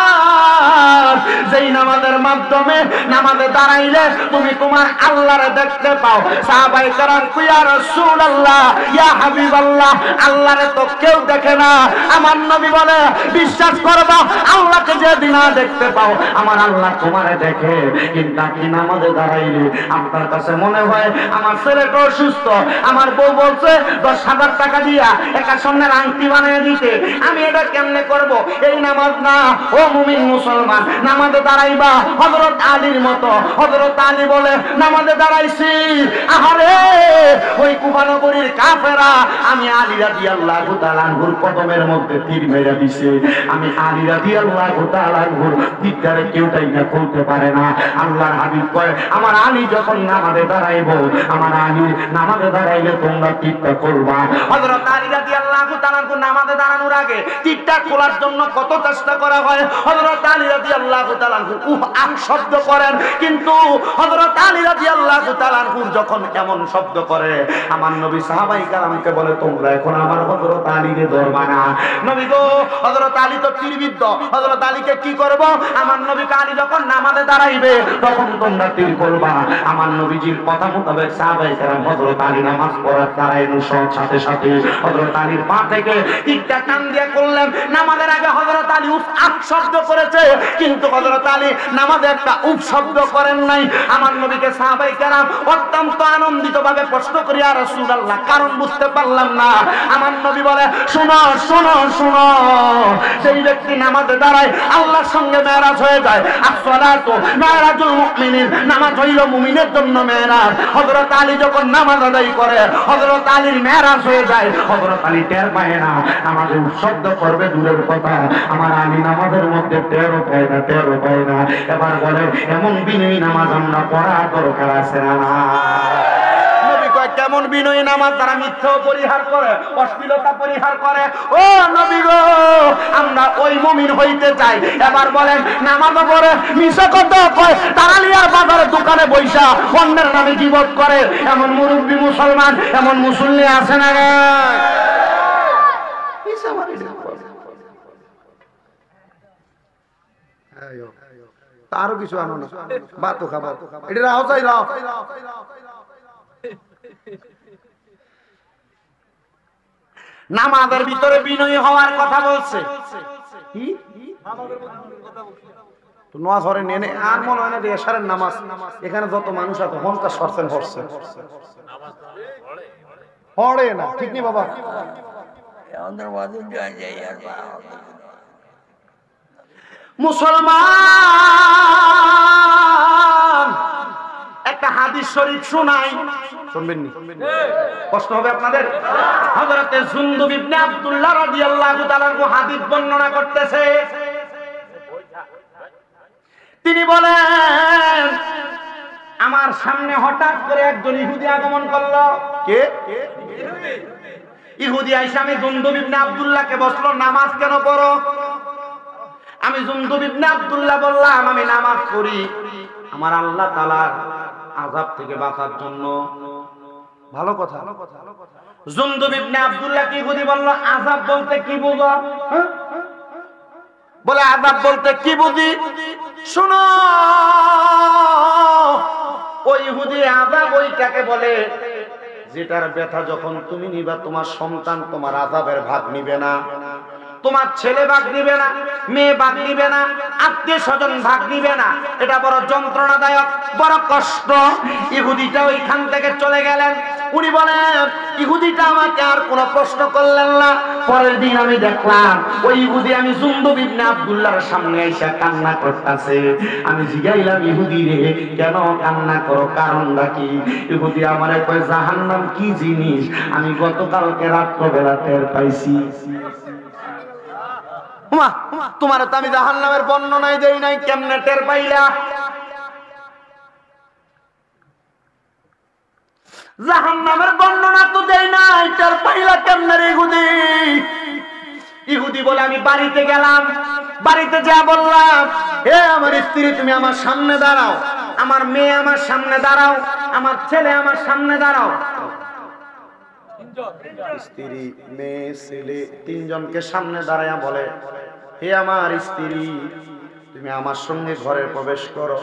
যেই নামাজের মাধ্যমে নামাজে দাঁড়াইলে তুমি তোমার আল্লাহরে দেখতে পাও। সাহাবায়ে কেরাম ইয়া রাসূলুল্লাহ, ইয়া হাবিবাল্লাহ, আল্লাহরে তো কেউ দেখে না। আমার নবী বলে বিশ্বাস করবা, আল্লাহকে যেদিন না দেখতে পাও আমার আল্লাহ তোমারে দেখে। কিন্তু আপনি নামাজে দাঁড়াইলে আপনার কাছে মনে হয় আমার ছেলেটা অসুস্থ, আমার বউ বলছে 10,000 টাকা দিয়া একটা স্বর্ণের আংটি বানিয়ে দিতে, আমি এটা কেমনে করব? এই নামাজ না। ও মুমিন মুসলমান, নামাজে দাঁড়াইবা হযরত আলীর মতো। হযরত আলী বলে নামাজে দাঁড়াইছি, আহারে ওই কুফা নগরীর কাফেরা আমি আলী রাদিয়াল্লাহু তাআলা আনহুর কদমের মধ্যে তীর মেরে দিছে। আমি আলী রাদিয়াল্লাহু তাআলা আনহুর তীরটারে কেউটাই না খুলতে পারে না। আল্লাহর হাবিব কয় আমার আলী যখন নামাজে দাঁড়াইবো, আমার আলী নামাজে দাঁড়াইলে তোমরা তীরটা খুলবা। হযরত আলী রাদিয়াল্লাহু তাআলা আনহু নামাজে দাঁড়ানোর আগে তীরটা খোলার জন্য কত চেষ্টা করা হয়। হযরত আলী রাদিয়াল্লাহু তাআলা আনহু আহ শব্দ করেন, কিন্তু হযরত আলী রাদিয়াল্লাহু তাআলা আনহু যখন এমন শব্দ করে আমার নবী সাহাবায়ে কেরামকে বলে তোমরা এখন আমার হযরত আলীকে ধরবা না। নবী গো, হযরত আলী তো তীরবিদ্ধ, হযরত আলীকে কি করব? আমার নবী আলী যখন নামাজে দাঁড়াইবে তখন তোমরা তীর করবা। আমার নবীজির কথা মোতাবেক সাহাবায়ে কেরাম হযরত আলী নামাজ পড়ার দাঁড়ানোর সাথে সাথে হযরত আলীর পা থেকে তীরটা টান দিয়ে করলেন। নামাজের আগে হযরত আলী উফ আহ শব্দ করেছে, কিন্তু হযরত আলী নামাজে একটা উফ শব্দ করেন নাই। আমার নবীকে সাহাবায়ে কেরাম অত্যন্ত আনন্দিতভাবে প্রশ্ন করি ইয়া রাসূলুল্লাহ, কারণ বুঝতে পারলাম না। আমার নবী বলে শোনো শোনো শোনো, সেই ব্যক্তি নামাজে দাঁড়ায় আল্লাহর সঙ্গে মেরাজ হয়ে যায়। আসসালাতু মেরাজুল মুমিনিন, নামাজ হইল মুমিনের জন্য মেরাজ। হযরত আলী যখন নামাজ আদায় করে হযরত আলীর মেরাজ হয়ে যায়। হযরত আলী টের পায় না, নামাজে শব্দ করবে দূরের কথা, আমার আলী নামাজের মধ্যে টেরও পায় না। এবার বলে এমন বিনয়ী নামাজ আমরা পড়া দরকার আছে না? কেমন বিনয়ী নামাজ? তারা মিথ্যা পরিহার করে, অশ্লীলতা পরিহার করে। ও নবী গো, আমরা ওই মুমিন হইতে চাই। এবার বলেন নামাজ পড়ে মিছা কথা কয়, তারালিয়ার বাজারে দোকানে বৈশা অন্যের নামে গীবত করে, এমন মুরব্বী মুসলমান, এমন মুসল্লি আছে না? আরো কিছু আনো না, ভাতও খাবো, এটা রাও চাই রাও। নামাজের ভিতরে বিনয়ী হওয়ার কথা বলছে। কি নামাজ হরে নেনে আর মনে হয় না যে এশারের নামাজ এখানে যত মানুষ আছে 50% হচ্ছে হরে না, ঠিক নেই বাবা? মুসলমান একটা হাদিস শরীফ শোনাই, শুনবেন নি? প্রশ্ন হবে আপনাদের। হযরতে জুনদুব ইবনে আব্দুল্লাহ রাদিয়াল্লাহু তাআলা হাদিস বর্ণনা করতেছে। তিনি বলেন আমার সামনে হঠাৎ করে একজন ইহুদি আগমন করলো। কে? ইহুদি আইসা আমি জুনদুব ইবনে আব্দুল্লাহকে বসলো নামাজ কেন পড়ো? আমি জুনদুব ইবনে আব্দুল্লাহ বললাম আমি নামাজ পড়ি আমার আল্লাহ তাআলা আযাব থেকে বাঁচার জন্য। ভালো কথা। জুনদুব ইবনে আব্দুল্লাহ কি ইহুদি বলল, আযাব বলতে কি বুঝো? বলে আযাব বলতে কি বুঝি? শোনো, ওই ইহুদি আযাব ওইটাকে বলে যেটার ব্যথা যখন তুমি নিবা, তোমার সন্তান তোমার আযাবের ভাগ নিবে না, তোমার ছেলে ভাগ নিবে না, মেয়ে ভাগ নিবে না, আত্মীয় স্বজন ভাগ নিবে না। এটা বড় যন্ত্রণাদায়ক, বড় কষ্ট। ইহুদিটা ওইখান থেকে চলে গেলেন। উনি বলেন, ইহুদিটা আমাকে আর কোনো প্রশ্ন করলেন না। পরের দিন আমি দেখলাম ওই ইহুদি আমি জুনদুব ইবনে আব্দুল্লাহর সামনে এসে কান্না করতেছে। আমি জিজ্ঞাইলাম, ইহুদি রে কেন কান্না করো, কারণটা কি? ইহুদি আমারে কয়, জাহান্নাম কি জিনিস আমি গতকালকে রাত্রবেলা টের পাইছি। তোমার তো আমি জাহান্নামের বর্ণনাই দেই নাই, কেমনে টের পাইলা? জাহান্নামের বর্ণনা তো দেই নাই, টের পাইলা কেমনে রে ইহুদি? ইহুদি বলে, আমি বাড়িতে গেলাম, বাড়িতে যা বললাম, হে আমার স্ত্রী তুমি আমার সামনে দাঁড়াও, আমার মেয়ে আমার সামনে দাঁড়াও, আমার ছেলে আমার সামনে দাঁড়াও। স্ত্রী, মেয়ে, ছেলে তিনজনকে সামনে দাঁড়ায়া বলে, হে আমার স্ত্রী তুমি আমার সঙ্গে ঘরে প্রবেশ করো।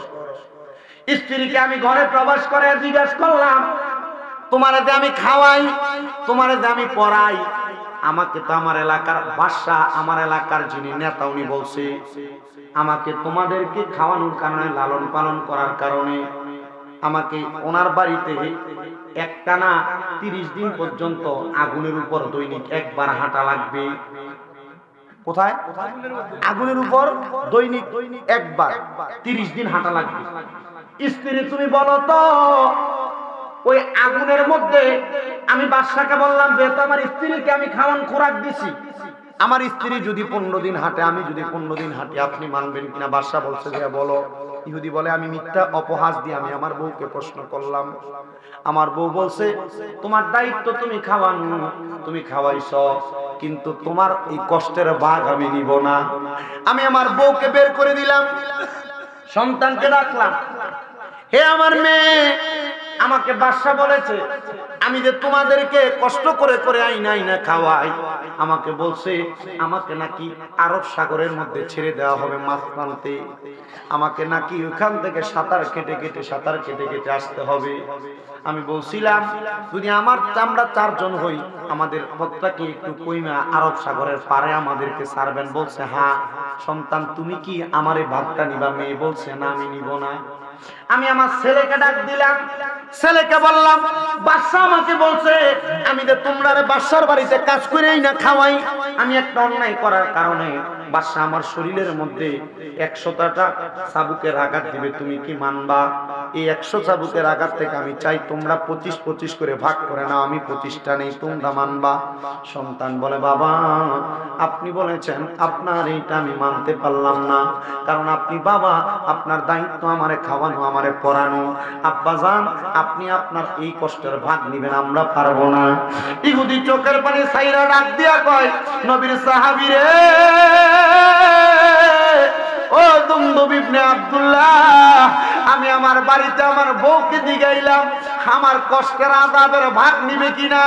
স্ত্রীকে আমি ঘরে প্রবেশ করে জিজ্ঞাসা করলাম, তোমারে যে আমি খাওয়াই, তোমারে যে আমি পড়াই, আমাকে তো আমার এলাকার বাদশা, আমার এলাকার যিনি নেতা উনি বলছে আমাকে তোমাদেরকে খাওয়ানোর কারণে, লালন পালন করার কারণে আমাকে ওনার বাড়িতে একটানা 30 দিন পর্যন্ত আগুনের উপর দৈনিক একবার হাঁটা লাগবে। কোথায়? আগুনের উপর দৈনিক একবার 30 দিন হাঁটা লাগবে। স্ত্রী তুমি বলো তো, ওই আগুনের মধ্যে আমি বাদশাকে বললাম যে তো আমার স্ত্রীকে আমি খাওয়ান খোরাক দিছি, আমার স্ত্রী যদি 15 দিন হাঁটে, আমি যদি 15 দিন হাঁটি, আপনি মানবেন কিনা? বাদশা বলছে যে বলো। ইহুদি বলে, আমি মিথ্যা অপহাস দিয়ে আমি আমার বউকে প্রশ্ন করলাম। আমার বউ বলছে তোমার দায়িত্ব তুমি খাওয়ানো, তুমি খাওয়াইছ, কিন্তু তোমার এই কষ্টের ভাগ আমি নিব না। আমি আমার বউকে বের করে দিলাম, সন্তানকে ডাকলাম, হে আমার মেয়ে, আমাকে বাদশা বলেছে আমি যে তোমাদেরকে কষ্ট করে করে আইনা আইনা খাওয়াই, আমাকে বলছে আমাকে নাকি আরব সাগরের মধ্যে ছেড়ে দেওয়া হবে মাছ মানতে, আমাকে নাকি ওখান থেকে সাঁতার কেটে কেটে আসতে হবে। আমি বলছিলাম যদি আমরা 4 জন হই, আমাদের পথটাকে একটু কইমা আরব সাগরের পারে আমাদেরকে ছাড়বেন? বলছে হ্যাঁ। সন্তান তুমি কি আমারে ভাগটা নিবা? মেয়ে বলছে না, আমি নিব না। আমি আমার ছেলেকে ডাক দিলাম, ছেলেকে বললাম বাদশা আমাকে বলছে আমি যে তোমরা বাদশার বাড়িতে কাজ করেই না খাওয়াই, আমি একটা অন্যায় করার কারণে বাদশা আমার শরীরের মধ্যে 100টা চাবুকের আঘাত দিবে, তুমি কি মানবা? এই 100 চাবুকের আঘাত থেকে আমি চাই তোমরা 25 করে ভাগ করে নাও, আমি 25টা নেই, তোমরা মানবা? সন্তান বলে বাবা আপনি বলেছেন, আপনার এইটা আমি মানতে পারলাম না, কারণ আপনি বাবা, আপনার দায়িত্ব আমারে খাওয়ানো, আমারে পড়ানো। আব্বা জান আপনি আপনার এই কষ্টের ভাগ নিবেন, আমরা পারবো না। ইহুদি চোখের পানি ছাইরা ডাক দিয়া কয়, নবীর সাহাবী রে, ও জুনদুব ইবনে আব্দুল্লাহ, আমি আমার বাড়িতে আমার বউকে জিগাইলাম আমার কষ্টের আযাবের ভাগ নিবে কিনা,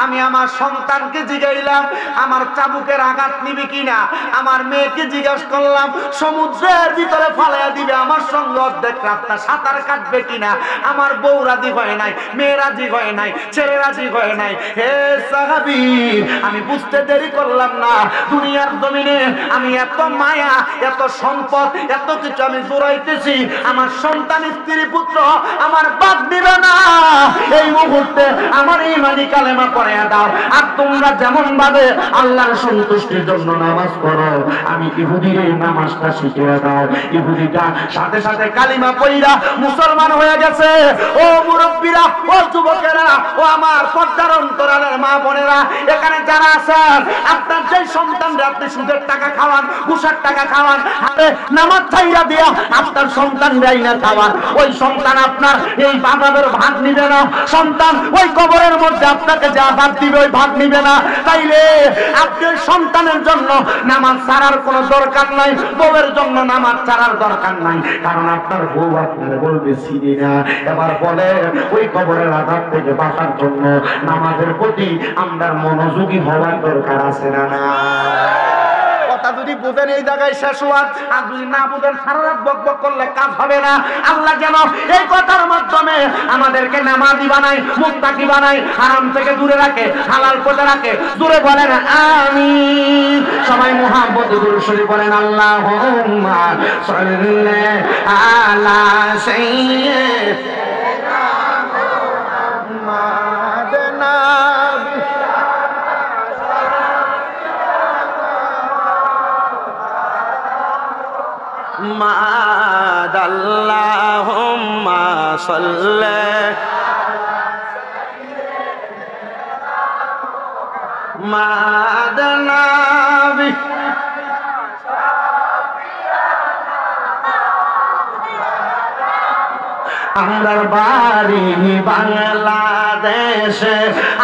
আমি আমার সন্তানকে জিগাইলাম আমার চাবুকের আঘাত নিবে কিনা, আমার মেয়েকে জিজ্ঞাসা করলাম সমুদ্রের ভিতরে ফালাইয়া দিবে আমার সঙ্গে অর্ধেক রাস্তা সাঁতার কাটবে কিনা, আমার বউ রাজি হয় নাই, মেয়ে রাজি হয় নাই, ছেলে রাজি হয় নাই। হে সাহাবী, আমি বুঝতে দেরি করলাম না, দুনিয়ার জমিনে আমি এত মায়া, এত সম্পদ, এত কিছু আমি জোড়াইতেছি, আমার সন্তান, স্ত্রী, পুত্র আমার বাদ দিবে না। এই মুহূর্তে আমার ঈমানি কালেমা পড়ায়া দাও, আর তোমরা যেমন ভাবে আল্লাহর সন্তুষ্টির জন্য নামাজ পড়ো, আমি ইহুদির এই নামাজটা শিখিয়ে দাও। ইহুদিটা সাথে সাথে কালিমা পড়িরা মুসলমান হয়ে গেছে। ও মুরব্বীরা, ও যুবকেরা, ও আমার পর্দার অন্তরালের মা বোনেরা, এখানে যারা আছেন, আপনার যে সন্তানরা আপনি সুদের টাকা খাওয়ান, ঘুষের টাকা খাওয়ান, হাতে নামাজ ছাইরা দিয়া আপনার সন্তানরাই না খাওয়ান, ওই সন্তান আপনার এই বাজারের ভাগ ভাগ নিবে না, সন্তান ওই কবরের মধ্যে আপনাকে যা ভাগ দিবে ওই ভাগ নিবে না। তাইলে আপনি ওই সন্তানের জন্য নামাজ ছাড়ার কোনো দরকার নাই, বউয়ের জন্য নামাজ ছাড়ার দরকার নাই, কারণ আপনার বউ আপনার বলবে চিনি না। এবার বলে ওই কবরের আঘাত থেকে বাঁচার জন্য নামাজের প্রতি আমরা মনোযোগী হওয়ার দরকার আছে না? না, কথা যদি বুঝেন এই জায়গায় শেষ হওয়ার, আর যদি না বুঝেন সারা রাত বক বক করলে কাজ হবে না। আল্লাহ যেন এই কথার মাধ্যমে আমাদেরকে নামাজি বানায়, মুত্তাকি বানায়, হারাম থেকে দূরে রাখে, হালাল পথে রাখে। দূরে বলেন আমিন। সবাই মুহাম্মদুর রাসূল বলেন আল্লাহুম্মা সাল্লি আলা সাইয়্যিদিনা মুহাম্মাদিন আল্লাহুম্মা সাল্লি মাদনাবি আমার বাড়ি বাংলাদেশে,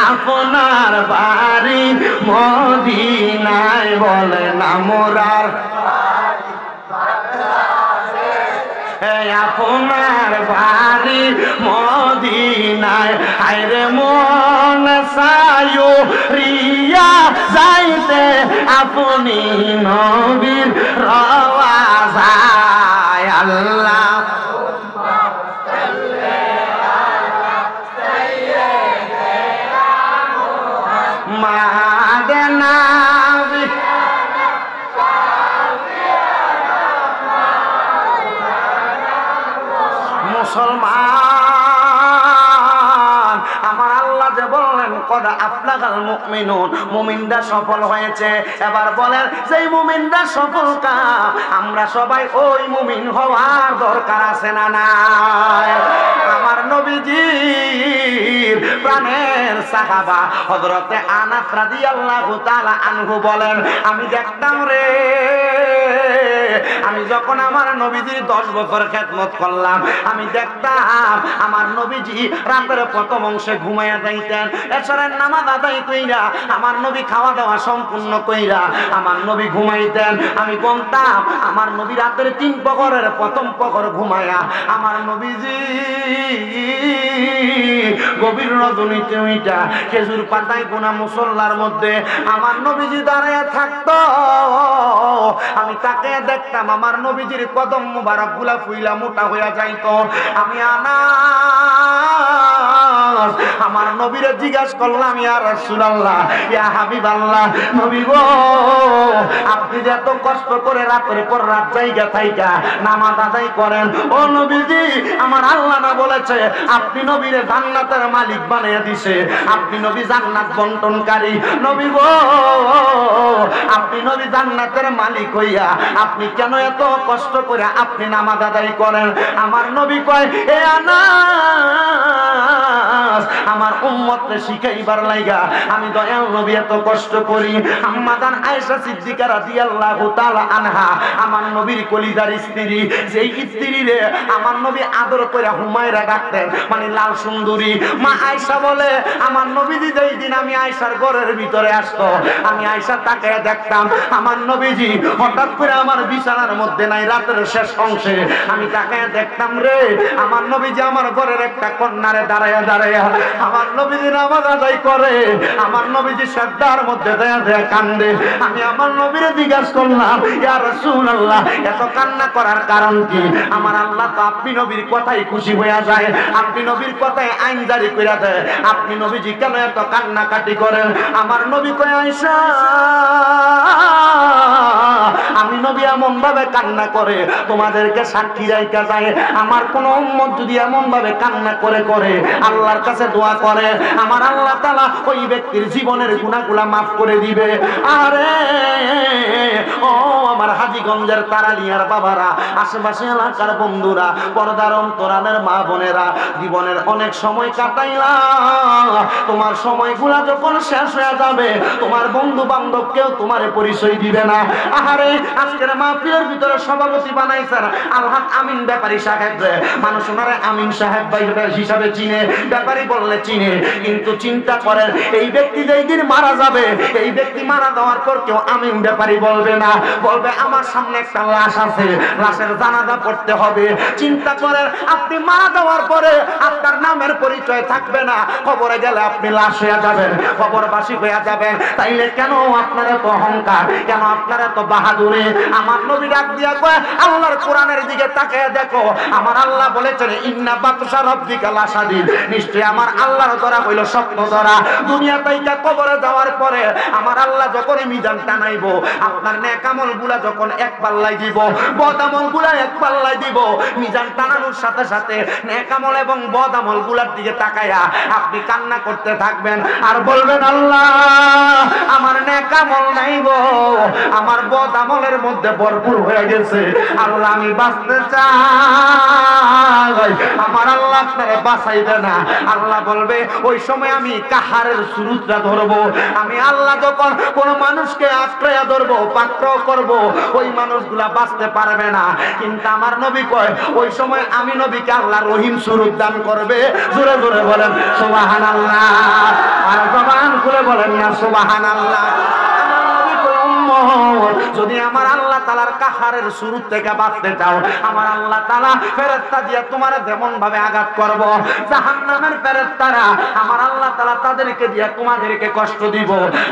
আপনার বাড়ি মদিনায়, বলেন আমরার আপনার বাড়ি মদিনায়। আইরে মন সায়ু রিয়া যাইতে আপনি নবীর রওয়াজায়। আল্লাহ মাদনাবি মুসলমান, আমার আল্লাহ যে বললেন কদ আফলাহাল মুমিনুন, মুমিনরা সফল হয়েছে। এবার বলেন সেই মুমিনরা সফল কা, আমরা সবাই ওই মুমিন হওয়ার দরকার আছে না নাই? আমার নবীজির প্রাণের সাহাবা হযরতে আনাস রাদিয়াল্লাহু তাআলা আনহু বলেন, আমি দেখতাম রে, আমি যখন আমার নবীজির 10 বছর খেদমত করলাম, আমি দেখতাম আমার নবীজি রাতের প্রথম অংশে ঘুমাইয়া যাইতেন, এশারের নামাজ আদায় কইরা আমার নবী খাওয়া দাওয়া সম্পূর্ণ কইরা আমার নবী ঘুমাইতেন। আমি বলতাম আমার নবী রাতের 3 প্রহরের প্রথম প্রহর ঘুমায়া আমার নবীজি গভীর রজনীতে ওইটা খেজুর পাতায় গোনা মুসল্লার মধ্যে আমার নবীজি দাঁড়ায় থাকতো। আমি তাকে দেখতাম আমার নবীজির কদম মুবারক গুলা ফুইলা মোটা হইয়া যাইতো। আমি আনাস আমার নবীরে জিজ্ঞাসা করলাম, ইয়া রাসূলুল্লাহ, ইয়া হাবিবাল্লাহ, নবী গো আপনি যে এত কষ্ট করে রাতের পর রাত জায়গা থাইকা নামাজ আদায় করেন, ও নবীজি আমার আল্লাহ না বলেছে আপনি নবীরে জান্নাতের মালিক বানিয়ে দিছে, আপনি নবী জান্নাত বন্টনকারী। নবী গো আপনি নবী জান্নাতের মালিক হইয়া আপনি কেন এত কষ্ট করে আপনি নামাজ আদায় করেন? আমার নবী কয়, এ আনাস আমার উম্মতকে শিখাইবার লাইগা আমি দয়াল নবী এত কষ্ট করি। আম্মা জান আয়েশা সিদ্দিকা রাদিয়াল্লাহু তাআলা আনহা আমার নবীর কলিজার স্ত্রী, যেই স্ত্রীরে আমার নবী আদর করে হুমায়রা ডাকতেন, মানে লাল সুন্দরী। মা আয়েশা বলে আমার নবীজি যেই দিন আমি আয়েশার ঘরের ভিতরে আসতো, আমি আয়েশা তাকে দেখতাম আমার নবীজি হঠাৎ করে আমার বিছানার মধ্যে নাই, রাতের শেষ অংশে আমি তাকে দেখতাম রে, আমার নবীজি আমার ঘরের একটা কন্যারে দাঁড়ায়া দাঁড়ায়া আমার নবীজি নামাজ আদায় করে, আমার নবীজি সাজদার মধ্যে দেয়া দেয়া কান্দে। আমি আমার নবীরে জিজ্ঞাসা করলাম, ইয়া রাসূলুল্লাহ এত কান্না করার কারণ কি? আমার আল্লাহ তো আপনি নবীর কথাই খুশি হইয়া যায়, আপনি নবীর কথাই আইন জারি কইরা দেয়, আপনি নবীজি কেন এত কান্নাকাটি করেন? আমার নবী কয়, আয়েশা আমি নবী এমন ভাবে কান্না করে তোমাদেরকে সাক্ষী রাইখা যায়, আমার কোন উম্মত যদি এমন ভাবে কান্না করে করে আল্লাহর কাছে দোয়া করে, আমার আল্লাহ তাআলা ওই ব্যক্তির জীবনের গুনাহগুলা মাফ করে দিবে। আরে ও আমার হাজীগঞ্জের তারালিয়ার বাবারা, আশেপাশে এলাকার বন্ধুরা, পর্দার অন্তরালের মা বোনেরা, জীবনের অনেক সময় কাটাইলা, তোমার সময়গুলা যখন শেষ হয়ে যাবে তোমার বন্ধু বান্ধব কেউ তোমার পরিচয় দিবে না। আহারে আমারে আজকের মাহফিলের ভিতরে সভাপতি বানাইছেন আলহাজ আমিন ব্যাপারী সাহেব। মানুষ ওনারে আমিন সাহেব হিসাবে চিনে, ব্যাপারী বললে চিনে। কিন্তু চিন্তা করেন, এই ব্যক্তি যেই দিন মারা যাবে, এই ব্যক্তি মারা যাওয়ার পর কেউ আমিন ব্যাপারী বলবে না, বলবে আমার সামনে একটা লাশ আছে, লাশের জানাজা পড়তে হবে। চিন্তা করেন, আপনি মারা যাওয়ার পরে আপনার নামের পরিচয় থাকবে না, কবরে গেলে আপনি লাশ হয়ে যাবেন, কবরবাসী হয়ে যাবেন। তাইলে কেন আপনার এত অহংকার, কেন আপনার এত বাহাদুরি? আমার নবী ডাক দিয়া কয়, আল্লাহর কোরআনের দিকে তাকিয়ে দেখো, আমার আল্লাহ বলেছেন ইন্না বাতশা রাব্বিকা লাশাদীদ, নিশ্চয় আমার আল্লাহর ধরা হইল শক্ত ধরা। দুনিয়া থেকে কবরে যাওয়ার পরে আমার আল্লাহ যখন মিজান টানাইবো, আপনার নেক আমলগুলা যখন এক পাল্লায় দিব, বদ আমলগুলা এক পাল্লায় দিব, মিজান টানানোর সাথে সাথে নেক আমল এবং বদ আমলগুলার দিকে তাকায়া আপনি কান্না করতে থাকবেন আর বলবেন, আল্লাহ আমার নেক আমল নাই গো, আমার বদ আমলের মধ্যে ভরপুর হয়ে গেছে, আল্লাহ আমি বাঁচতে চাই, আমার আল্লাহ আপনারা বাঁচাইবে না। আল্লাহ বলবে, ওই সময় আমি কাহারের সুরুতটা ধরবো। আমি আল্লাহ যখন কোন মানুষকে আশ্রয় ধরবো, পাকড়াও করবো, ওই মানুষগুলা বাঁচতে পারবে না। কিন্তু আমার নবী কয়, ওই সময় আমি নবীকে আল্লাহ রহিম সুরুত দান করবে। জোরে জোরে বলেন সুবহানাল্লাহ, আর জবান খুলে বলেন না সুবহানাল্লাহ। যদি আমার আল্লাহ তাআলার কাহারের শুরু থেকে বাঁচতে চাও, আমার আল্লাহ তাআলা ফেরেশতা দিয়ে তোমার যেমন ভাবে আঘাত করব, জাহান্নামের ফেরেশতারা আমার আল্লাহ তাআলা তাদেরকে দিয়ে তোমাদেরকে কষ্ট দিব,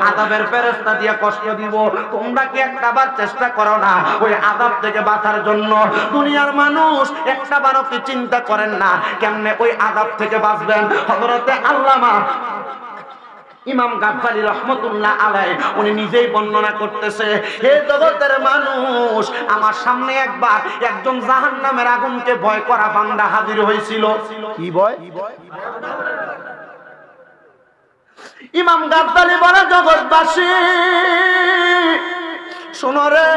আযাবের ফেরেশতা দিয়ে কষ্ট দিব। তোমরা কি একটাবার চেষ্টা করো না ওই আযাব থেকে বাঁচার জন্য? দুনিয়ার মানুষ একটাবারও কি চিন্তা করেন না কেমনে ওই আযাব থেকে বাঁচবেন? হযরতে আল্লামা ইমাম গাজ্জালী রহমতুল্লাহ আলাইহি উনি নিজেই বর্ণনা করতেছে, হে জগতের মানুষ, আমার সামনে একবার একজন জাহান্নামের আগুনকে ভয় করা বান্দা হাজির হয়েছিল। কি ভয়? ইমাম গাজ্জালী বলে, জগৎবাসী শোনো রে,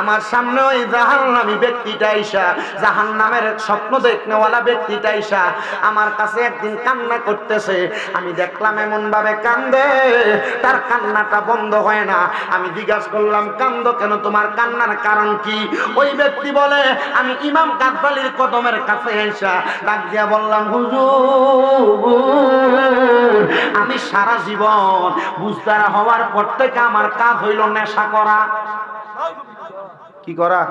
আমার সামনে ওই জাহান্নামী ব্যক্তিটা আইসা, জাহান্নামের স্বপ্ন দেখনেওয়ালা ব্যক্তিটা আইসা আমার কাছে একদিন কান্না করতেছে। আমি দেখলাম এমন ভাবে কান্দে, তার কান্নাটা বন্ধ হয় না। আমি জিজ্ঞাসা করলাম, কান্দো কেন, তোমার কান্নার কারণ কি? ওই ব্যক্তি বলে, আমি ইমাম গাজ্জালীর কদমের কাছে আইসা ডাক দিয়া বললাম, হুজুর আমি সারা জীবন বুঝদার হওয়ার পর থেকে আমার কাজ হইল নেশা করা। কি করা?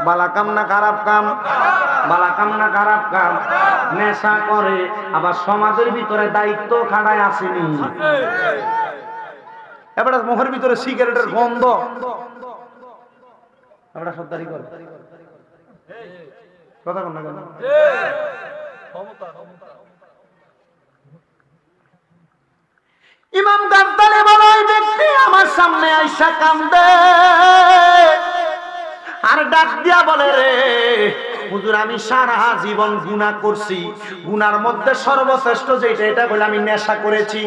বালা কাম না খারাপ কাম? বালা কাম না খারাপ কাম? নেশা করে, আবার সমাজের ভিতরে দায়িত্ব খাড়ায় আসেনি। এবার মুখের ভিতরে সিগারেটের গন্ধ, আমরা সর্দারি করে কথা কন না কেন? ইমাম গাজ্জালী বলে, ওই ব্যক্তি আমার সামনে আইসা কান্দে আর ডাক দিয়া বলে, রে হুজুর আমি সারা জীবন গুনাহ করছি, গুনার মধ্যে সর্বশ্রেষ্ঠ যেটা এটা বলে আমি নেশা করেছি।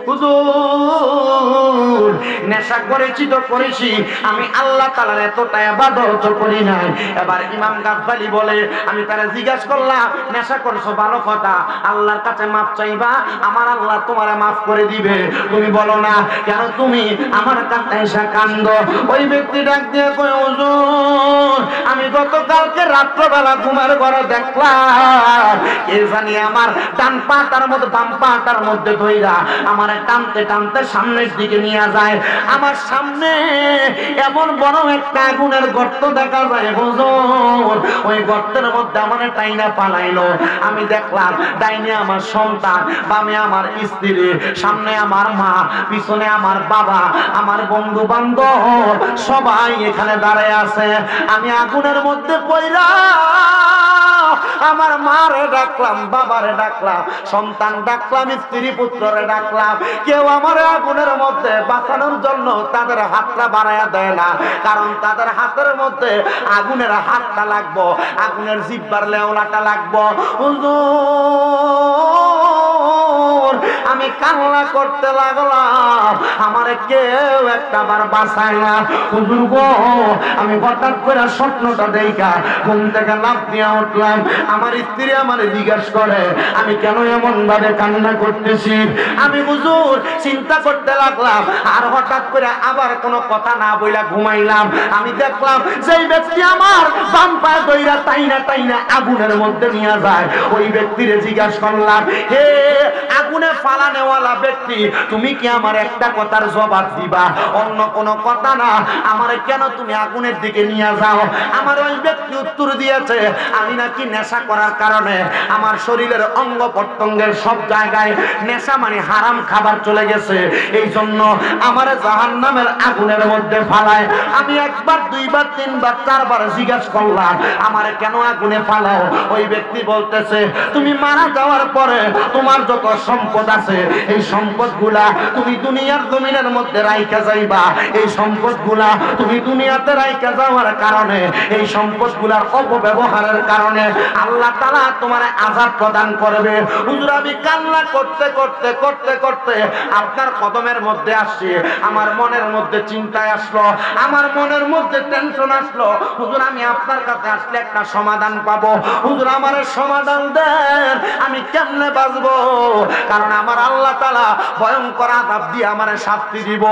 হুজুর নেশা করেছি তো করেছি, আমি আল্লাহ তাআলার এতটা ইবাদত করি নাই। এবার ইমাম গাজ্জালী বলে, আমি তারা জিজ্ঞাসা করলাম, নেশা করছো ভালো কথা, আল্লাহর কাছে মাফ চাইবা, আমার আল্লাহ তোমারে মাফ করে দিবে, তুমি বলো না কেন তুমি আমার কাছে এসে কান্দো? ওই ব্যক্তি ডাক দিয়ে কয়, হুজুর আমি গতকালকে রাত্রবেলা ঘুমের ঘরে দেখলাম কে জানি আমার ডান পাটার মধ্যে বাম পাটার মধ্যে ধইরা আমার টানতে টানতে সামনের দিকে নিয়ে যায়। আমার সামনে এমন বড় একটা আগুনের গর্ত দেখা যায় হুজুর, ওই গর্তের মধ্যে আমার টাইনা পালাইলো। আমি দেখলাম ডাইনে আমার সন্তান, বামে আমার স্ত্রী, সামনে আমার মা, পিছনে আমার বাবা, আমার বন্ধু বান্ধব সবাই এখানে দাঁড়ায় আছে। আমি আগুনের মধ্যে পড়লা, আমার মারে ডাকলাম, বাবারে ডাকলাম, সন্তান ডাকলাম, স্ত্রী পুত্ররে ডাকলাম, কেউ আমার আগুনের মধ্যে বাঁচানোর জন্য তাদের হাতটা বাড়াইয়া দেয় না, কারণ তাদের হাতের মধ্যে আগুনের হাতটা লাগবো, আগুনের জিহ্বার লেওলাটা লাগবো। হুজুর আমি আমি কান্না করতে লাগলাম, আমারে কেউ একটাবার বাঁচায় না। হুজুর গো, আমি হঠাৎ করে স্বপ্নটা দেখা ঘুম থেকে লাফ দিয়ে উঠলাম। আমার স্ত্রী আমারে জিজ্ঞাসা করে আমি কেন এমন ভাবে কান্না করতেছি। আমি হুজুর চিন্তা করতে লাগলাম, আর হঠাৎ করে আবার কোনো কথা না বইলা ঘুমাইলাম। আমি দেখলাম যেই ব্যক্তি আমার বাম পায়ে দইরা টাইনা টাইনা আগুনের মধ্যে নিয়ে যায়, ওই ব্যক্তিরে জিজ্ঞাসা করলাম, হে আগুনে ফালানেওয়ালা ব্যক্তি, তুমি কি আমার একটা কথার জবাব দিবা? অন্য কোনো কথা না, আমারে কেন তুমি আগুনের দিকে নিয়ে যাও? আমার ওই ব্যক্তি উত্তর দিয়েছে, আমি নাকি নেশা করার কারণে আমার শরীরের অঙ্গ প্রত্যঙ্গের সব জায়গায় নেশা মানে হারাম খাবার চলে গেছে, এই জন্য আমার জাহান্নামের আগুনের মধ্যে ফালায়। আমি একবার, দুইবার, তিনবার, চারবার জিজ্ঞাসা করলাম আমারে কেন আগুনে ফালাও? ওই ব্যক্তি বলতেছে, তুমি মারা যাওয়ার পরে তোমার যত সম্পদ আছে এই সম্পদগুলা তুমি দুনিয়ার জমিনের মধ্যে রাইখা যাইবা। এই সম্পদগুলা তুমি দুনিয়াতে রাইখা যাওয়ার কারণে, এই সম্পদগুলার অপব্যবহারের কারণে আল্লাহ তাআলা তোমার আযাব প্রদান করবে। হুজুর আমি কান্না করতে করতে করতে করতে আপনার কদমের মধ্যে আসছি। আমার মনের মধ্যে চিন্তায় আসলো, আমার মনের মধ্যে টেনশন আসলো। হুজুর আমি আপনার কাছে আসলে একটা সমাধান পাবো। হুজুর আমার সমাধান দেন, আমি কেমনে বাঁচবো? কারণ আমার আল্লাহ তাআলা ভয়ঙ্কর আযাব দিয়ে আমার শাস্তি দিব।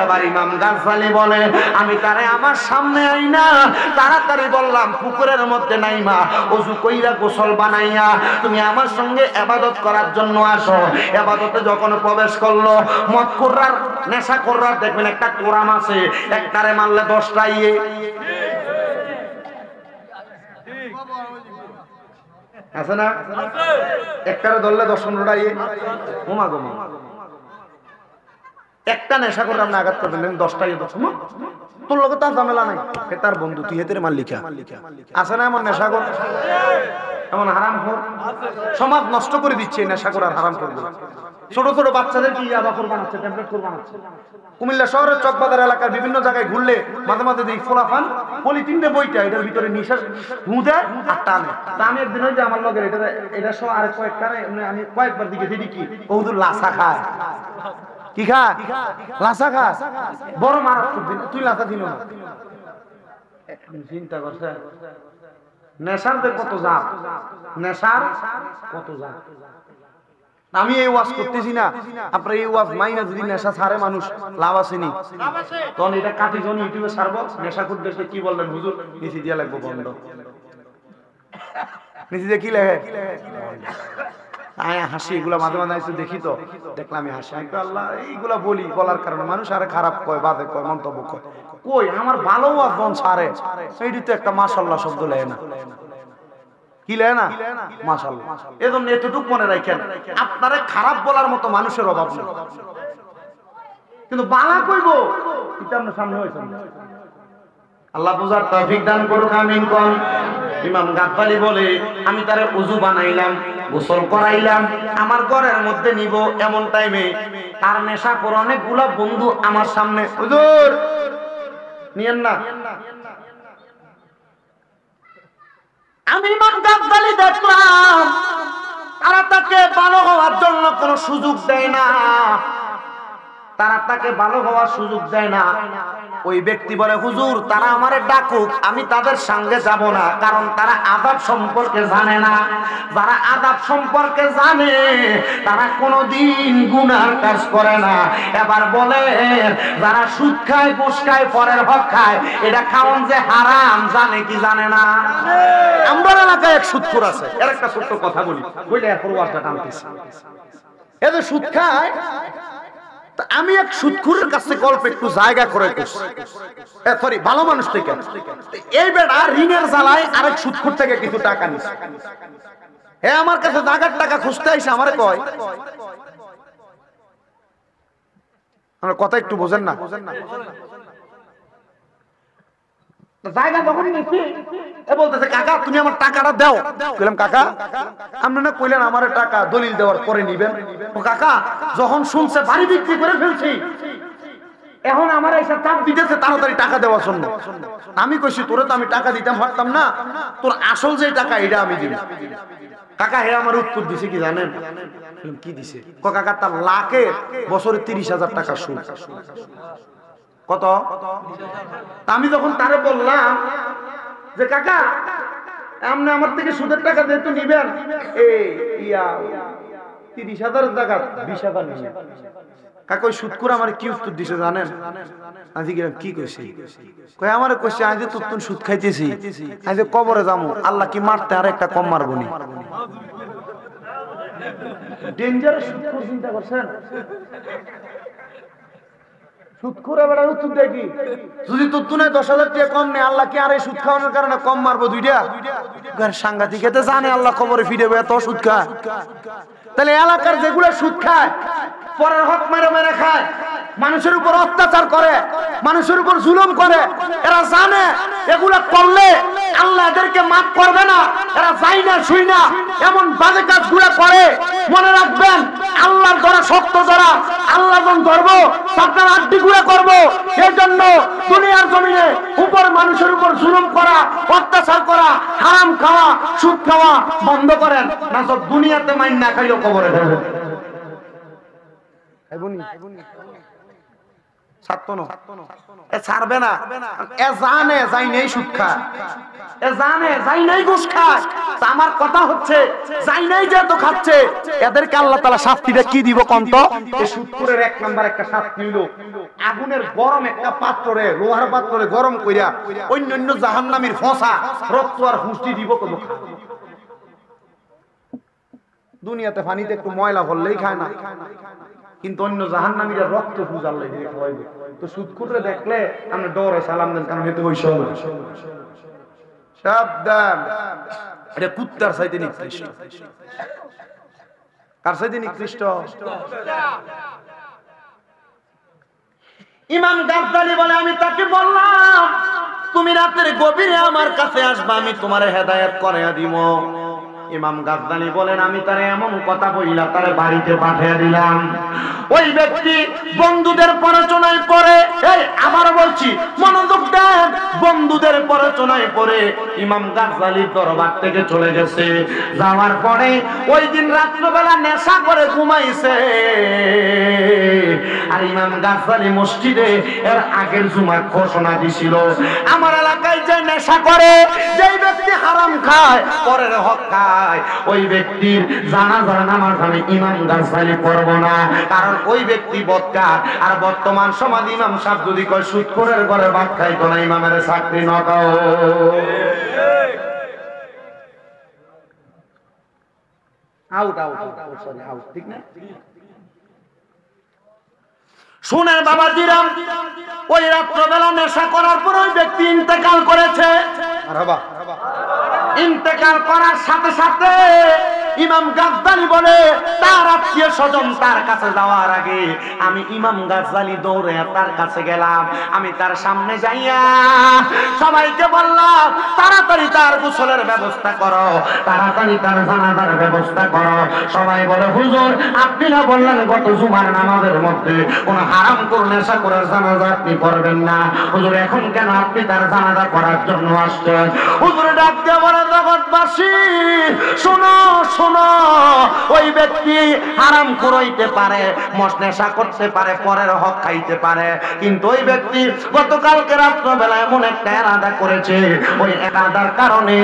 এবার ইমাম গাজ্জালী বলে, আমি তারে আমার সামনে আইনা তাড়াতাড়ি বললাম, পুকুরের মধ্যে নাইমা ওযু কইরা গোসল বানাইয়া তুমি আমার সঙ্গে ইবাদত করার জন্য আসো। ইবাদতে যখন প্রবেশ করলো, মদখোররা, নেশাখোররা দেখবেন একটা কোরাম আছে, একটারে মারলে 10টা ইয়ে আছে না? একটারে ধরলে 10-15টা ইয়ে। ওমা গো মা, একটা নেশাখোর আপনি আঘাত করবেন 10টা ইয়ে। তোর লোকে তার ঝামেলা নাই, হে তার বন্ধু, তুই হেতের মাল লিখা আছে না? এমন নেশাখোর, এমন হারামখোর সমাজ নষ্ট করে দিচ্ছে নেশাখোর আর হারামখোর। ছোট ছোট বাচ্চাদের কি ইয়াবাখোর বানাচ্ছে, ট্যাবলেট খোর বানাচ্ছে। কুমিল্লা শহরের চকবাজার এলাকার বিভিন্ন জায়গায় ঘুরলে মাঝে মাঝে দেখি ফোলাফান পলিথিনটা বইটা এটার ভিতরে নিঃশ্বাস হুঁদে আর টানে। তা আমি একদিন ওই যে আমার লগের এটা সহ আরেক কয়েকটা আমি কয়েকবার দিকে দেখি কি ওদের লাসা খায়। কি খা? লাসা খা। বড় মারাত্মক। তুই লাসা দিল না, চিন্তা করছে নেশার কত জাত, নেশার কত জাত। আমি এই ওয়াজ করতেছি না, আপনার এই ওয়াজ মাইনা যদি নেশা ছাড়ে মানুষ লাভ আসেনি, তখন এটা কাটি যখন ইউটিউবে ছাড়বো, নেশা করতেছে কি বললেন হুজুর, নিচে দিয়া লাগবো বন্ধ। নিচে দিয়ে কি লেখে? হাসি। এগুলা মাঝে মাঝে এসে দেখি তো, দেখলাম আমি হাসি। আল্লাহ এইগুলা বলি, বলার কারণে মানুষ আরে খারাপ কয়, বাজে কয়, মন্তব্য কয়। কই আমার ভালো ওয়াজ যখন ছাড়ে এইটি তো একটা মাশাআল্লাহ শব্দ লেয় না, কি লেয় না? মাশাআল্লাহ। এজন্য এতটুকু মনে রাখেন, আপনারে খারাপ বলার মতো মানুষের অভাব নেই, কিন্তু বালা কইব এটা আপনার সামনে হয়েছে। আল্লাহ বুঝার তৌফিক দান করুক, আমিন কোন। ইমাম গাজ্জালী বলে, আমি তারে ওযু বানাইলাম, গোসল করাইলাম, আমার ঘরের মধ্যে নিব, এমন টাইমে তার নেশা করে অনেকগুলা বন্ধু আমার সামনে, হুজুর নিয়েন না। আমি ইমাম গাজ্জালী দেখলাম তারা তাকে ভালো হওয়ার জন্য কোনো সুযোগ দেয় না, তারা তাকে ভালো হওয়ার সুযোগ দেয় না। ওই ব্যক্তি বলে, হুজুর তারা আমারে ডাকুক, আমি তাদের সঙ্গে যাব না, কারণ তারা আযাব সম্পর্কে জানে না। যারা আযাব সম্পর্কে জানে তারা কোনোদিন গুনার কাজ করে না। এবার বলে, যারা সুদ খায়, ঘুষ খায়, পরের হক খায়, এটা খাওয়ান যে হারাম জানে কি জানে না? আমার এলাকায় এক সুদখোর আছে, এর একটা ছোট্ট কথা বলি, বলে এরপর ওয়াজটা টানতেছি। এদের সুদ খায়, আমি এক সুদখোরের কাছে গল্প একটু জায়গা করে সরি ভালো মানুষ থেকে, এই বেটা ঋণের জ্বালায় আরেক সুদখোর থেকে কিছু টাকা নিছে। হে আমার কাছে জায়গার টাকা খুঁজতে আইসে আমারে কয়, আমার কথা একটু বোঝেন না, জায়গা যখন নিছি এ বলতেছে, কাকা তুমি আমার টাকাটা দাও। কইলাম, কাকা আপনি না কইলেন আমার টাকা দলিল দেওয়ার পরে নিবেন। ও কাকা, যখন শুনছে বাড়ি বিক্রি করে ফেলছি এখন আমার এসে চাপ দিতেছে তাড়াতাড়ি টাকা দেওয়ার জন্য। আমি কইছি তোরে তো আমি টাকা দিতাম পারতাম না, তোর আসল যে টাকা এটা আমি দিব। কাকা হে আমার উত্তর দিছে কি জানেন? কি দিছে? কাকা তার লাখে বছরে 30,000 টাকা সুদ। কত? আমি যখন তারে বললাম যে কাকা আপনি আমার থেকে সুদের টাকা যেহেতু নিবেন, এই ইয়া 30,000 টাকা 20,000 নিবেন। কাকা ওই সুদখোর আমার কি উত্তর দিছে জানেন? আজি কি কইছি? কই আমারে কইছে আজ তো তুই সুদ খাইতেছি, আজ কবরে যামু, আল্লাহ কি মারতে আর একটা কম মারবনি। ডেঞ্জারাস সুদখোর, চিন্তা করছেন? সুদখোর আবার উত্তর দেয় কি? যদি তোর তুনায় 10,000 টাকা কম নেই, আল্লাহ কি আর এই সুদ খাওয়ানোর কারণে কম মারবো দুইটা? সাংঘাতিক, এতে জানে আল্লাহ কবরে ফিরেবে এত সুদ খায়। তাহলে এলাকার যেগুলো সুদ খায়, পরের হক মেরে মেরে খায়, মানুষের উপর অত্যাচার করে, মানুষের উপর জুলুম করে, এরা জানে এগুলা করলে আল্লাহ এদেরকে মাফ করবে না, এরা যাই না শুই না এমন বাজে কাজগুলো করে। মনে রাখবেন আল্লাহর ধরা শক্ত ধরা, আল্লাহ যখন ধরবো আপনার আড্ডি গুলো করবো। এই জন্য দুনিয়ার জমিনে উপর মানুষের উপর জুলুম করা, অত্যাচার করা, হারাম খাওয়া, সুদ খাওয়া বন্ধ করেন, না সব দুনিয়াতে মাইন না খাইলেও কবরে যাবে। ছাড়বে না, এ জানে যাই নেই সুদ খায়, এ জানে যাই নেই ঘুষ খায়। আমার কথা হচ্ছে যাই নাই যেহেতু খাচ্ছে, এদেরকে আল্লাহ তাআলা শাস্তিটা কি দিব কন্ত? এই সুদখোরের 1 নাম্বার একটা শাস্তি হলো আগুনের গরম একটা পাত্রে, লোহার পাত্রে গরম কইরা অন্যান্য জাহান্নামীর ফসা রক্ত আর হুষ্টি দিব কত। দুনিয়াতে পানিতে একটু ময়লা ভরলেই খায় না, কিন্তু অন্য জাহান্নামীরা রক্ত পূজার লাগে খাওয়াইবে। তো সুদখোররে দেখলে আমরা ডরে সালাম দেন, কারণ এতে হইছে সাবধান, এটা কুত্তার চাইতে নিকৃষ্ট। কার চাইতে নিকৃষ্ট? ইমাম গাজ্জালী বলে আমি তাকে বললাম তুমি রাতের গভীরে আমার কাছে আসবা, আমি তোমার হেদায়েত করাইয়া দিব। ইমাম গাজ্জালী বলেন আমি তারে এমন কথা বইলা তারে বাড়িতে পাঠিয়ে দিলাম। ওই ব্যক্তি বন্ধুদের প্ররোচনায় পড়ে, এই আবার বলছি মনোযোগ দেন, বন্ধুদের প্ররোচনায় পড়ে ইমাম গাজ্জালী দরবার থেকে চলে গেছে। যাওয়ার পরে ওই দিন রাত্রিবেলা নেশা করে ঘুমাইছে। আর ইমাম গাজ্জালী মসজিদে এর আগের জুমার ঘোষণা দিছিল আমার এলাকায় যে নেশা করে, যেই ব্যক্তি হারাম খায়, পরের হক খায়, ওই ব্যক্তির জানাজার নামাজ আমি ইমাম গাজ্জালী পড়ব না, কারণ ওই ব্যক্তি বদকার। আর বর্তমান সমাজ ইমাম সাহেব যদি কয় সুদখোরের ঘরে ভাত খাইতো না, ইমামের চাকরি নকাও। আউট আউট সরি আউট, ঠিক না? শুনেন বাবাজিরাম, ওই রাত্রবেলা নেশা করার পর ওই ব্যক্তি ইন্তেকাল করেছে। ইন্তেকাল করার সাথে সাথে ইমাম গাজ্জালী বলে তার আত্মীয় স্বজন তার কাছে যাওয়ার আগে আমি ইমাম গাজ্জালী দৌড়ে তার কাছে গেলাম। আমি তার সামনে যাইয়া সবাইকে বললাম তাড়াতাড়ি তার গোসলের ব্যবস্থা করো, তাড়াতাড়ি তার জানাজার ব্যবস্থা করো। সবাই বলে হুজুর আপনি না বললেন গত জুমার নামাজের মধ্যে কোন হারাম করে নেশা করার জানাজা আপনি পড়বেন না, হুজুর এখন কেন আপনি তার জানাজা করার জন্য আসছেন? হুজুর ডাক দিয়ে বলে জগৎবাসী শোনো শোনো, ওই ব্যক্তি হারাম করইতে পারে, নেশা করতে পারে, পরের হক খাইতে পারে, কিন্তু ওই ব্যক্তি গতকালকে রাত্রবেলা এমন একটা ইরাদা করেছে, ওই ইরাদার কারণে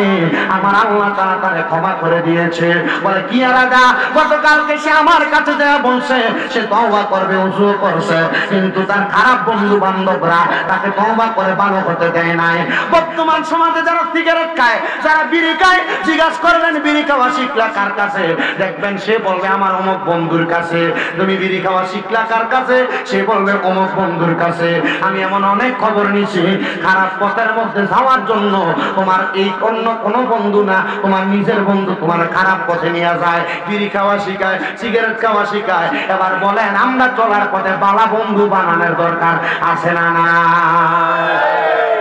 আমার আল্লাহ তাআলা তারে ক্ষমা করে দিয়েছে। বলে কি ইরাদা? গতকালকে সে আমার কাছে যা বলছে সে তওবা করবে, ওযু করছে, কিন্তু তার খারাপ বন্ধু বান্ধবরা তাকে তওবা করে ভালো হতে দেয় নাই। বর্তমান সমাজে যারা সিগারেট খায়, যারা বিড়ি খায়, জিজ্ঞাসা করবেন বিড়ি খাওয়া শিখলা কার কাছে? দেখবেন সে বলবে আমার অমুক বন্ধুর কাছে। তুমি বিড়ি খাওয়া শিখলা কার কাছে? সে বলবে অমুক বন্ধুর কাছে। আমি এমন অনেক খবর নিছি, খারাপ পথের মধ্যে যাওয়ার জন্য তোমার এই অন্য কোনো বন্ধু না, তোমার নিজের বন্ধু তোমার খারাপ পথে নিয়ে যায়, বিড়ি খাওয়া শিখায়, সিগারেট খাওয়া শিখায়। এবার বলেন আমরা চলার পথে বালা বন্ধু বানানোর দরকার আছে না? না,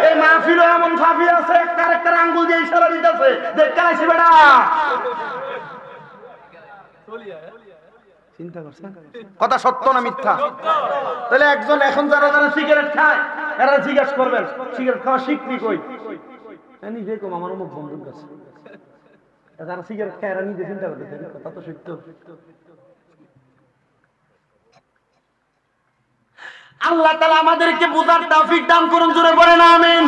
এই মাহফিলে এমন ফাফি আছে একটা আঙ্গুল দিয়ে ইশারা দিতেছে, দেখতে আসি বেটা চিন্তা করছেন কথা সত্য না মিথ্যা? তাহলে একজন এখন যারা যারা সিগারেট খায় এরা জিজ্ঞাসা করবেন সিগারেট খাওয়া শিখবি কই? নিজে কম আমার মুখ বন্ধুর কাছে। যারা সিগারেট খায় এরা নিজে চিন্তা করতেছে কথা তো সত্য। আল্লাহ তাআলা আমাদেরকে বুঝার তৌফিক দান করুন, জোরে বলেন আমিন।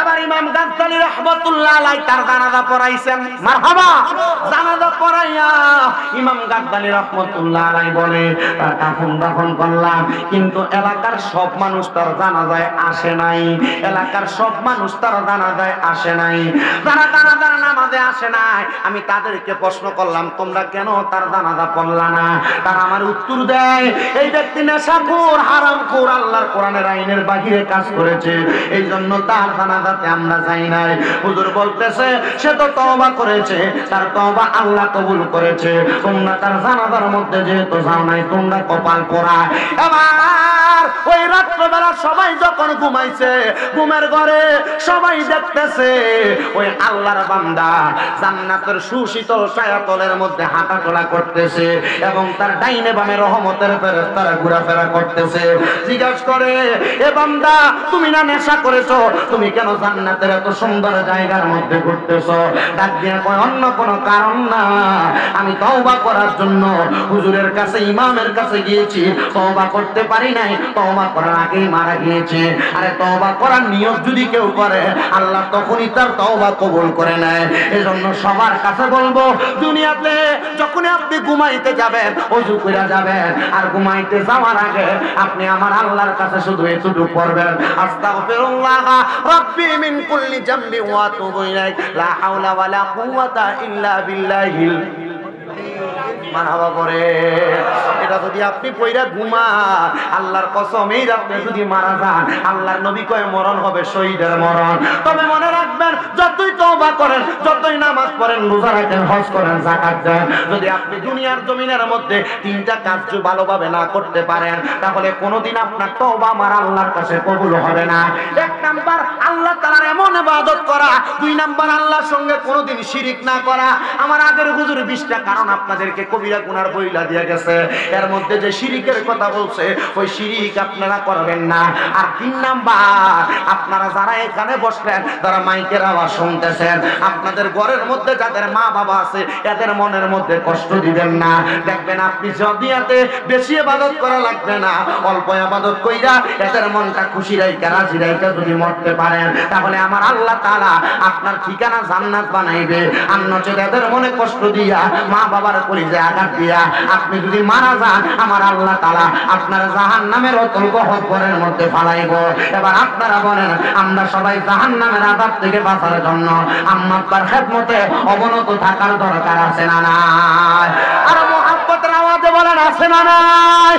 এবার ইমাম গাজ্জালী রাহমাতুল্লাহ আলাইহি তার জানাজা পড়াইছেন, মারহাবা। জানাজা পড়াইয়া ইমাম গাজ্জালী রাহমাতুল্লাহ আলাইহি বলে তার কাফন দাফন করলাম, কিন্তু এলাকার সব মানুষ তার জানাজায় আসে নাই। এলাকার সব মানুষ তার জানাজায় আসে নাই, যারা জানাজার নামাজে আসে নাই। আমি তাদেরকে প্রশ্ন করলাম তোমরা কেন তার জানাজা পড়লা না? তারা আমার উত্তর দেয় এই ব্যক্তি নেশাখোর, হারামখোর, আল্লাহর কোরআনের আইনের বাহিরে কাজ করেছে, এই জন্য তার জানাজাতে আমরা যাই নাই। হুজুর বলতেছে সে তো তওবা করেছে, তার তওবা আল্লাহ কবুল করেছে। তোমরা তার জানাজার মধ্যে যেহেতু যাও নাই, তোমরা কপাল পোড়া। এবার ওই রাত্রবেলা সবাই যখন ঘুমাইছে, ঘুমের ঘরে সবাই দেখতেছে ওই আল্লাহর বান্দা জান্নাতের সুশীতল ছায়াতলের মধ্যে হাঁটাচলা করতেছে এবং তার ডাইনে বামে রহমতের ফেরেশতারা ঘোরাফেরা করতেছে। জিজ্ঞাসা করে এ বান্দা তুমি না নেশা করেছো, তুমি কেন জান্নাতের এত সুন্দর জায়গার মধ্যে ঘুরতেছো? ডাক দিয়া কয় অন্য কোনো কারণ না, আমি তওবা করার জন্য হুজুরের কাছে ইমামের কাছে গিয়েছি, তওবা করতে পারি নাই, তওবা করার আগেই মারা গিয়েছে। আরে তওবা করার নিয়ত যদি কেউ করে আল্লাহ তখনই তার তওবা কবুল করে নেয়। এজন্য সবার কাছে বলবো দুনিয়াতে যখন আপনি ঘুমাইতে যাবেন ওযু করে যাবেন, আর ঘুমাইতে যাওয়ার আগে আপনি আমার আল্লাহর কাছে শুধু এতটুকু পড়বেন আস্তাগফিরুল্লাহ রাব্বি মিন কুল্লি জামবি ওয়া আতুবু ইলাইহি লা হাওলা ওয়ালা কুওয়াতা ইল্লা বিল্লাহিল মারহাবা পড়ে। এটা যদি আপনি পয়রা ঘুমা আল্লাহর কসম এই রাতে যদি মারা যান আল্লাহর নবী কয় মরণ হবে শহীদের মরণ। তবে মনে রাখবেন যতই তওবা করেন, যতই নামাজ পড়েন, রোজা রাখেন, হজ করেন, যাকাত দেন, যদি আপনি দুনিয়ার জমিনের মধ্যে তিনটা কাজ ভালোভাবে না করতে পারেন তাহলে কোনোদিন আপনার তওবা আমার আল্লাহর কাছে কবুল হবে না। এক নাম্বার আল্লাহ তাআলার এমন ইবাদত করা, দুই নাম্বার আল্লাহর সঙ্গে কোনোদিন শিরিক না করা। আমার আগের হুজুর 20টা কারণ আপনাদেরকে কবিরা গুনার বইলা দিয়ে গেছে, এর মধ্যে যে শিরিকের কথা বলছে ওই শিরিক আপনারা করবেন না। আর 3 নাম্বার আপনারা যারা এখানে বসলেন, যারা মাইকের আওয়াজ শুনতেছেন, আপনাদের ঘরের মধ্যে যাদের মা বাবা আছে এদের মনের মধ্যে কষ্ট দিবেন না। দেখবেন আপনি দুনিয়াতে বেশি ইবাদত করা লাগবে না, অল্প ইবাদত কইরা এদের মনটা খুশি রাইখা রাজি রাইখা যদি মরতে পারেন তাহলে আমার আল্লাহ তাআলা আপনার ঠিকানা জান্নাত বানাইবে। আর নচেত এদের মনে কষ্ট দিয়া, মা বাবার কলিজায় আঘাত দিয়া আপনি যদি মারা যান আমার আল্লাহ তাআলা আপনার জাহান্নামের অতল গহ্বরের মধ্যে ফালাইব। এবার আপনারা বলেন আমরা সবাই জাহান্নামের আযাব থেকে বাঁচার জন্য আম্মা আব্বার খেদমতে অবনত থাকার দরকার আছে না নাই? আর মুহাব্বতের আওয়াজে বলেন আছে না নাই?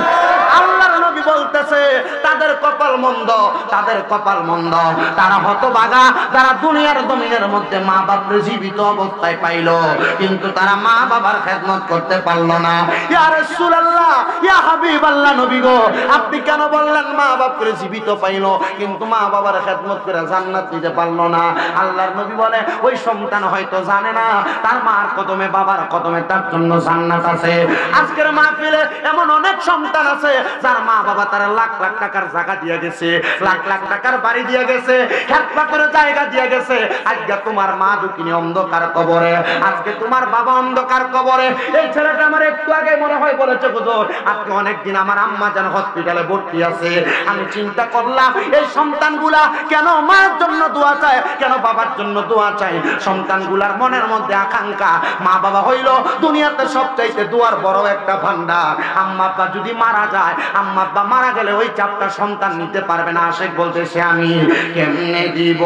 আল্লাহর নবী বলতেছে তাদের কপাল মন্দ, তাদের কপাল মন্দ, তারা হতভাগা যারা দুনিয়ার জমিনের মধ্যে মা বাবার জীবিত অবস্থায় পাইলো কিন্তু তারা মা বাবার খেদমত করতে পারলো না। ইয়া রাসূলুল্লাহ, ইয়া হাবিবাল্লাহ, নবী গো আপনি কেন বললেন মা বাবার জীবিত পাইলো কিন্তু মা বাবার খেদমত করে জান্নাত নিতে পারলো না? আল্লাহর নবী বলে ওই সন্তান হয়তো জানে না তার মার কদমে বাবার কদমে তার জন্য জান্নাত আছে। আজকের মাহফিলে এমন অনেক সন্তান আছে যার মা বাবা তারা লাখ লাখ টাকার জায়গা দিয়ে গেছে, লাখ লাখ টাকার বাড়ি দিয়ে গেছে, খেতবা করে জায়গা দিয়ে গেছে। আজকে তোমার মা দুঃখিনী অন্ধকার কবরে, আজকে তোমার বাবা অন্ধকার কবরে। এই ছেলেটা আমার একটু আগে মনে হয় বলেছে হুজুর আজকে অনেকদিন আমার আম্মা যেন হসপিটালে ভর্তি আছে। আমি চিন্তা করলাম এই সন্তানগুলা কেন মায়ের জন্য দোয়া চায়, কেন বাবার জন্য দোয়া চায়? সন্তানগুলার মনের মধ্যে আকাঙ্ক্ষা মা বাবা হইল দুনিয়াতে সবচাইতে দোয়ার বড় একটা ভান্ডার। আম্মা আব্বা যদি মারা যায়, আম্মা আব্বা মারা গেলে ওই চাপটা সন্তান নিতে পারবে না। আশেক বলতেছে আমি কেমনে দিব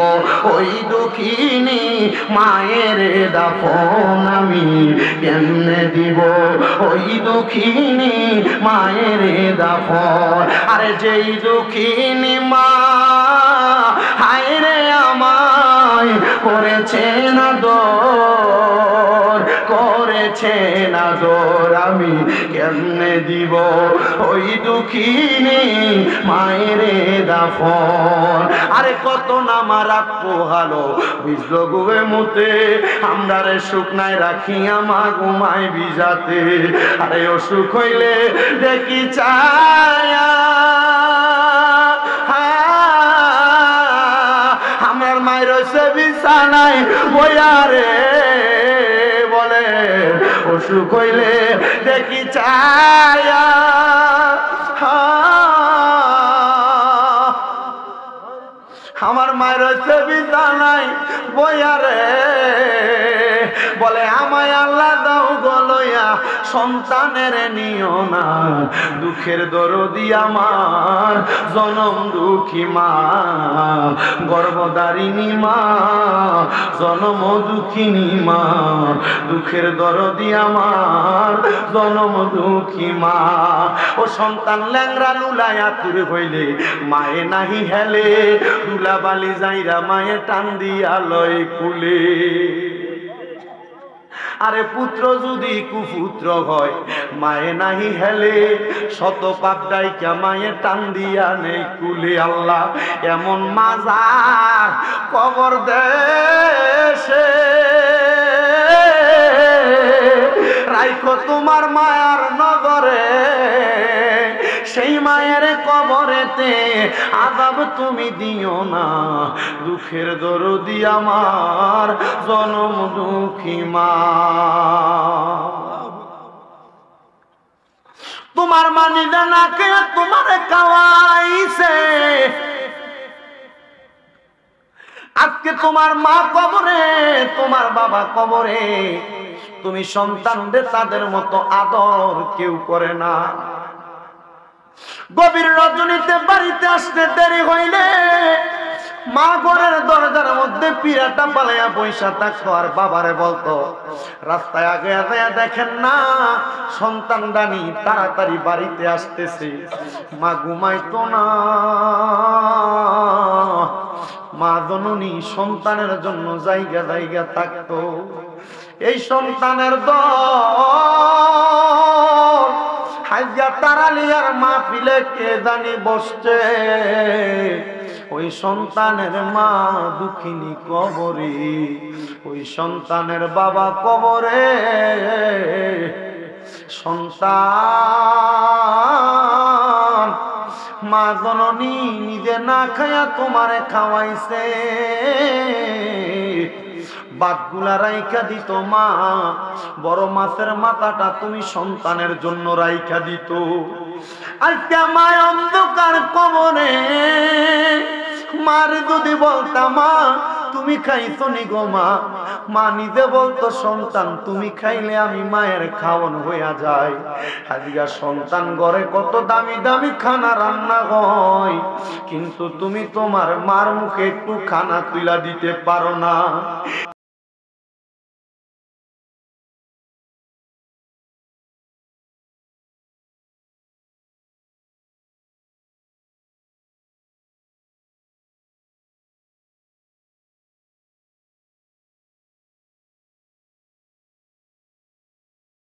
ওই দুঃখিনী মায়ের দাফন, আমি কেমনে দিব ওই দুঃখিনী মায়ের দাফন। আরে যেই দুঃখিনী মা হায় রে আমায় করেছে না দর, করে করেছেন আদর আমি কেমনে দিব ওই দুঃখিনী মায়ের দাফন। আরে কত না মারা পোহালো ভিজলো গুবে মুতে, আমরা রে শুকনায় রাখিয়া মা ঘুমায় ভিজাতে। আরে অসুখ হইলে দেখি চায়া আমার মায়ের রয়েছে বিছানায় বইয়া রে, বলে অসুখ হইলে দেখি চায়া আমার মায়ের রয়েছে বিছানায় বইয়া রে, বলে আমায় আল্লাহ দাও গলইয়া সন্তানের নিও না, দুঃখের দরদি আমার জনম দুঃখী মা, গর্ভধারিণী মা জনম দুঃখিনী মা, দুঃখের দরদি আমার জনম দুঃখী মা। ও সন্তান ল্যাংরা লুলায়া তুর হইলে মায়ে নাহি হেলে, দুলাবালি যাইরা মায়ে টান দিয়া লয় কুলে। আরে পুত্র যদি কুপুত্র হয় মায়ে নাহি হেলে, শত পাপ ডাইকা মায়ে টান দিয়া নেই কুলে। আল্লাহ এমন মাজার কবর দেশে রাইখো তোমার মায়ার নগরে, সেই মায়ের কবরেতে আযাব তুমি দিও না, দুঃখের দরদি আমার জনম দুঃখী মা। তোমার মা নিজে না খেয়ে তোমারে খাওয়াইছে, আজকে তোমার মা কবরে তোমার বাবা কবরে, তুমি সন্তানদের তাদের মতো আদর কেউ করে না। গভীর রজনীতে বাড়িতে আসতে দেরি হইলে মা ঘরের দরজার মধ্যে পিরাটা পালাইয়া বৈশা থাকতো, আর বাবারে বলতো রাস্তায় আগে আগে দেখেন না সন্তান রানী তাড়াতাড়ি বাড়িতে আসতেছে। মা ঘুমাইতো না, মা জননী সন্তানের জন্য জায়গা জায়গা থাকতো। এই সন্তানের দল হাইজা তারালিয়ার মাহফিলে কে জানি বসছে, ওই সন্তানের মা দুঃখিনী কবরে, ওই সন্তানের বাবা কবরে। সন্তান মা জননী নিজে না খায়া তোমারে খাওয়াইছে, বাদগুলা রাইখা দিত মা, বড় মাছের মাথাটা তুমি সন্তানের জন্য রাইখা দিত। আজকে মা অন্ধকার কবরে, মার যদি বলতাম মা তুমি খাইছো নি গো মা, মা নিজে বলতো সন্তান তুমি খাইলে আমি মায়ের খাওয়ান হইয়া যায়। আজকে সন্তান ঘরে কত দামি দামি খানা রান্না হয়, কিন্তু তুমি তোমার মার মুখে একটু খানা তুইলা দিতে পারো না।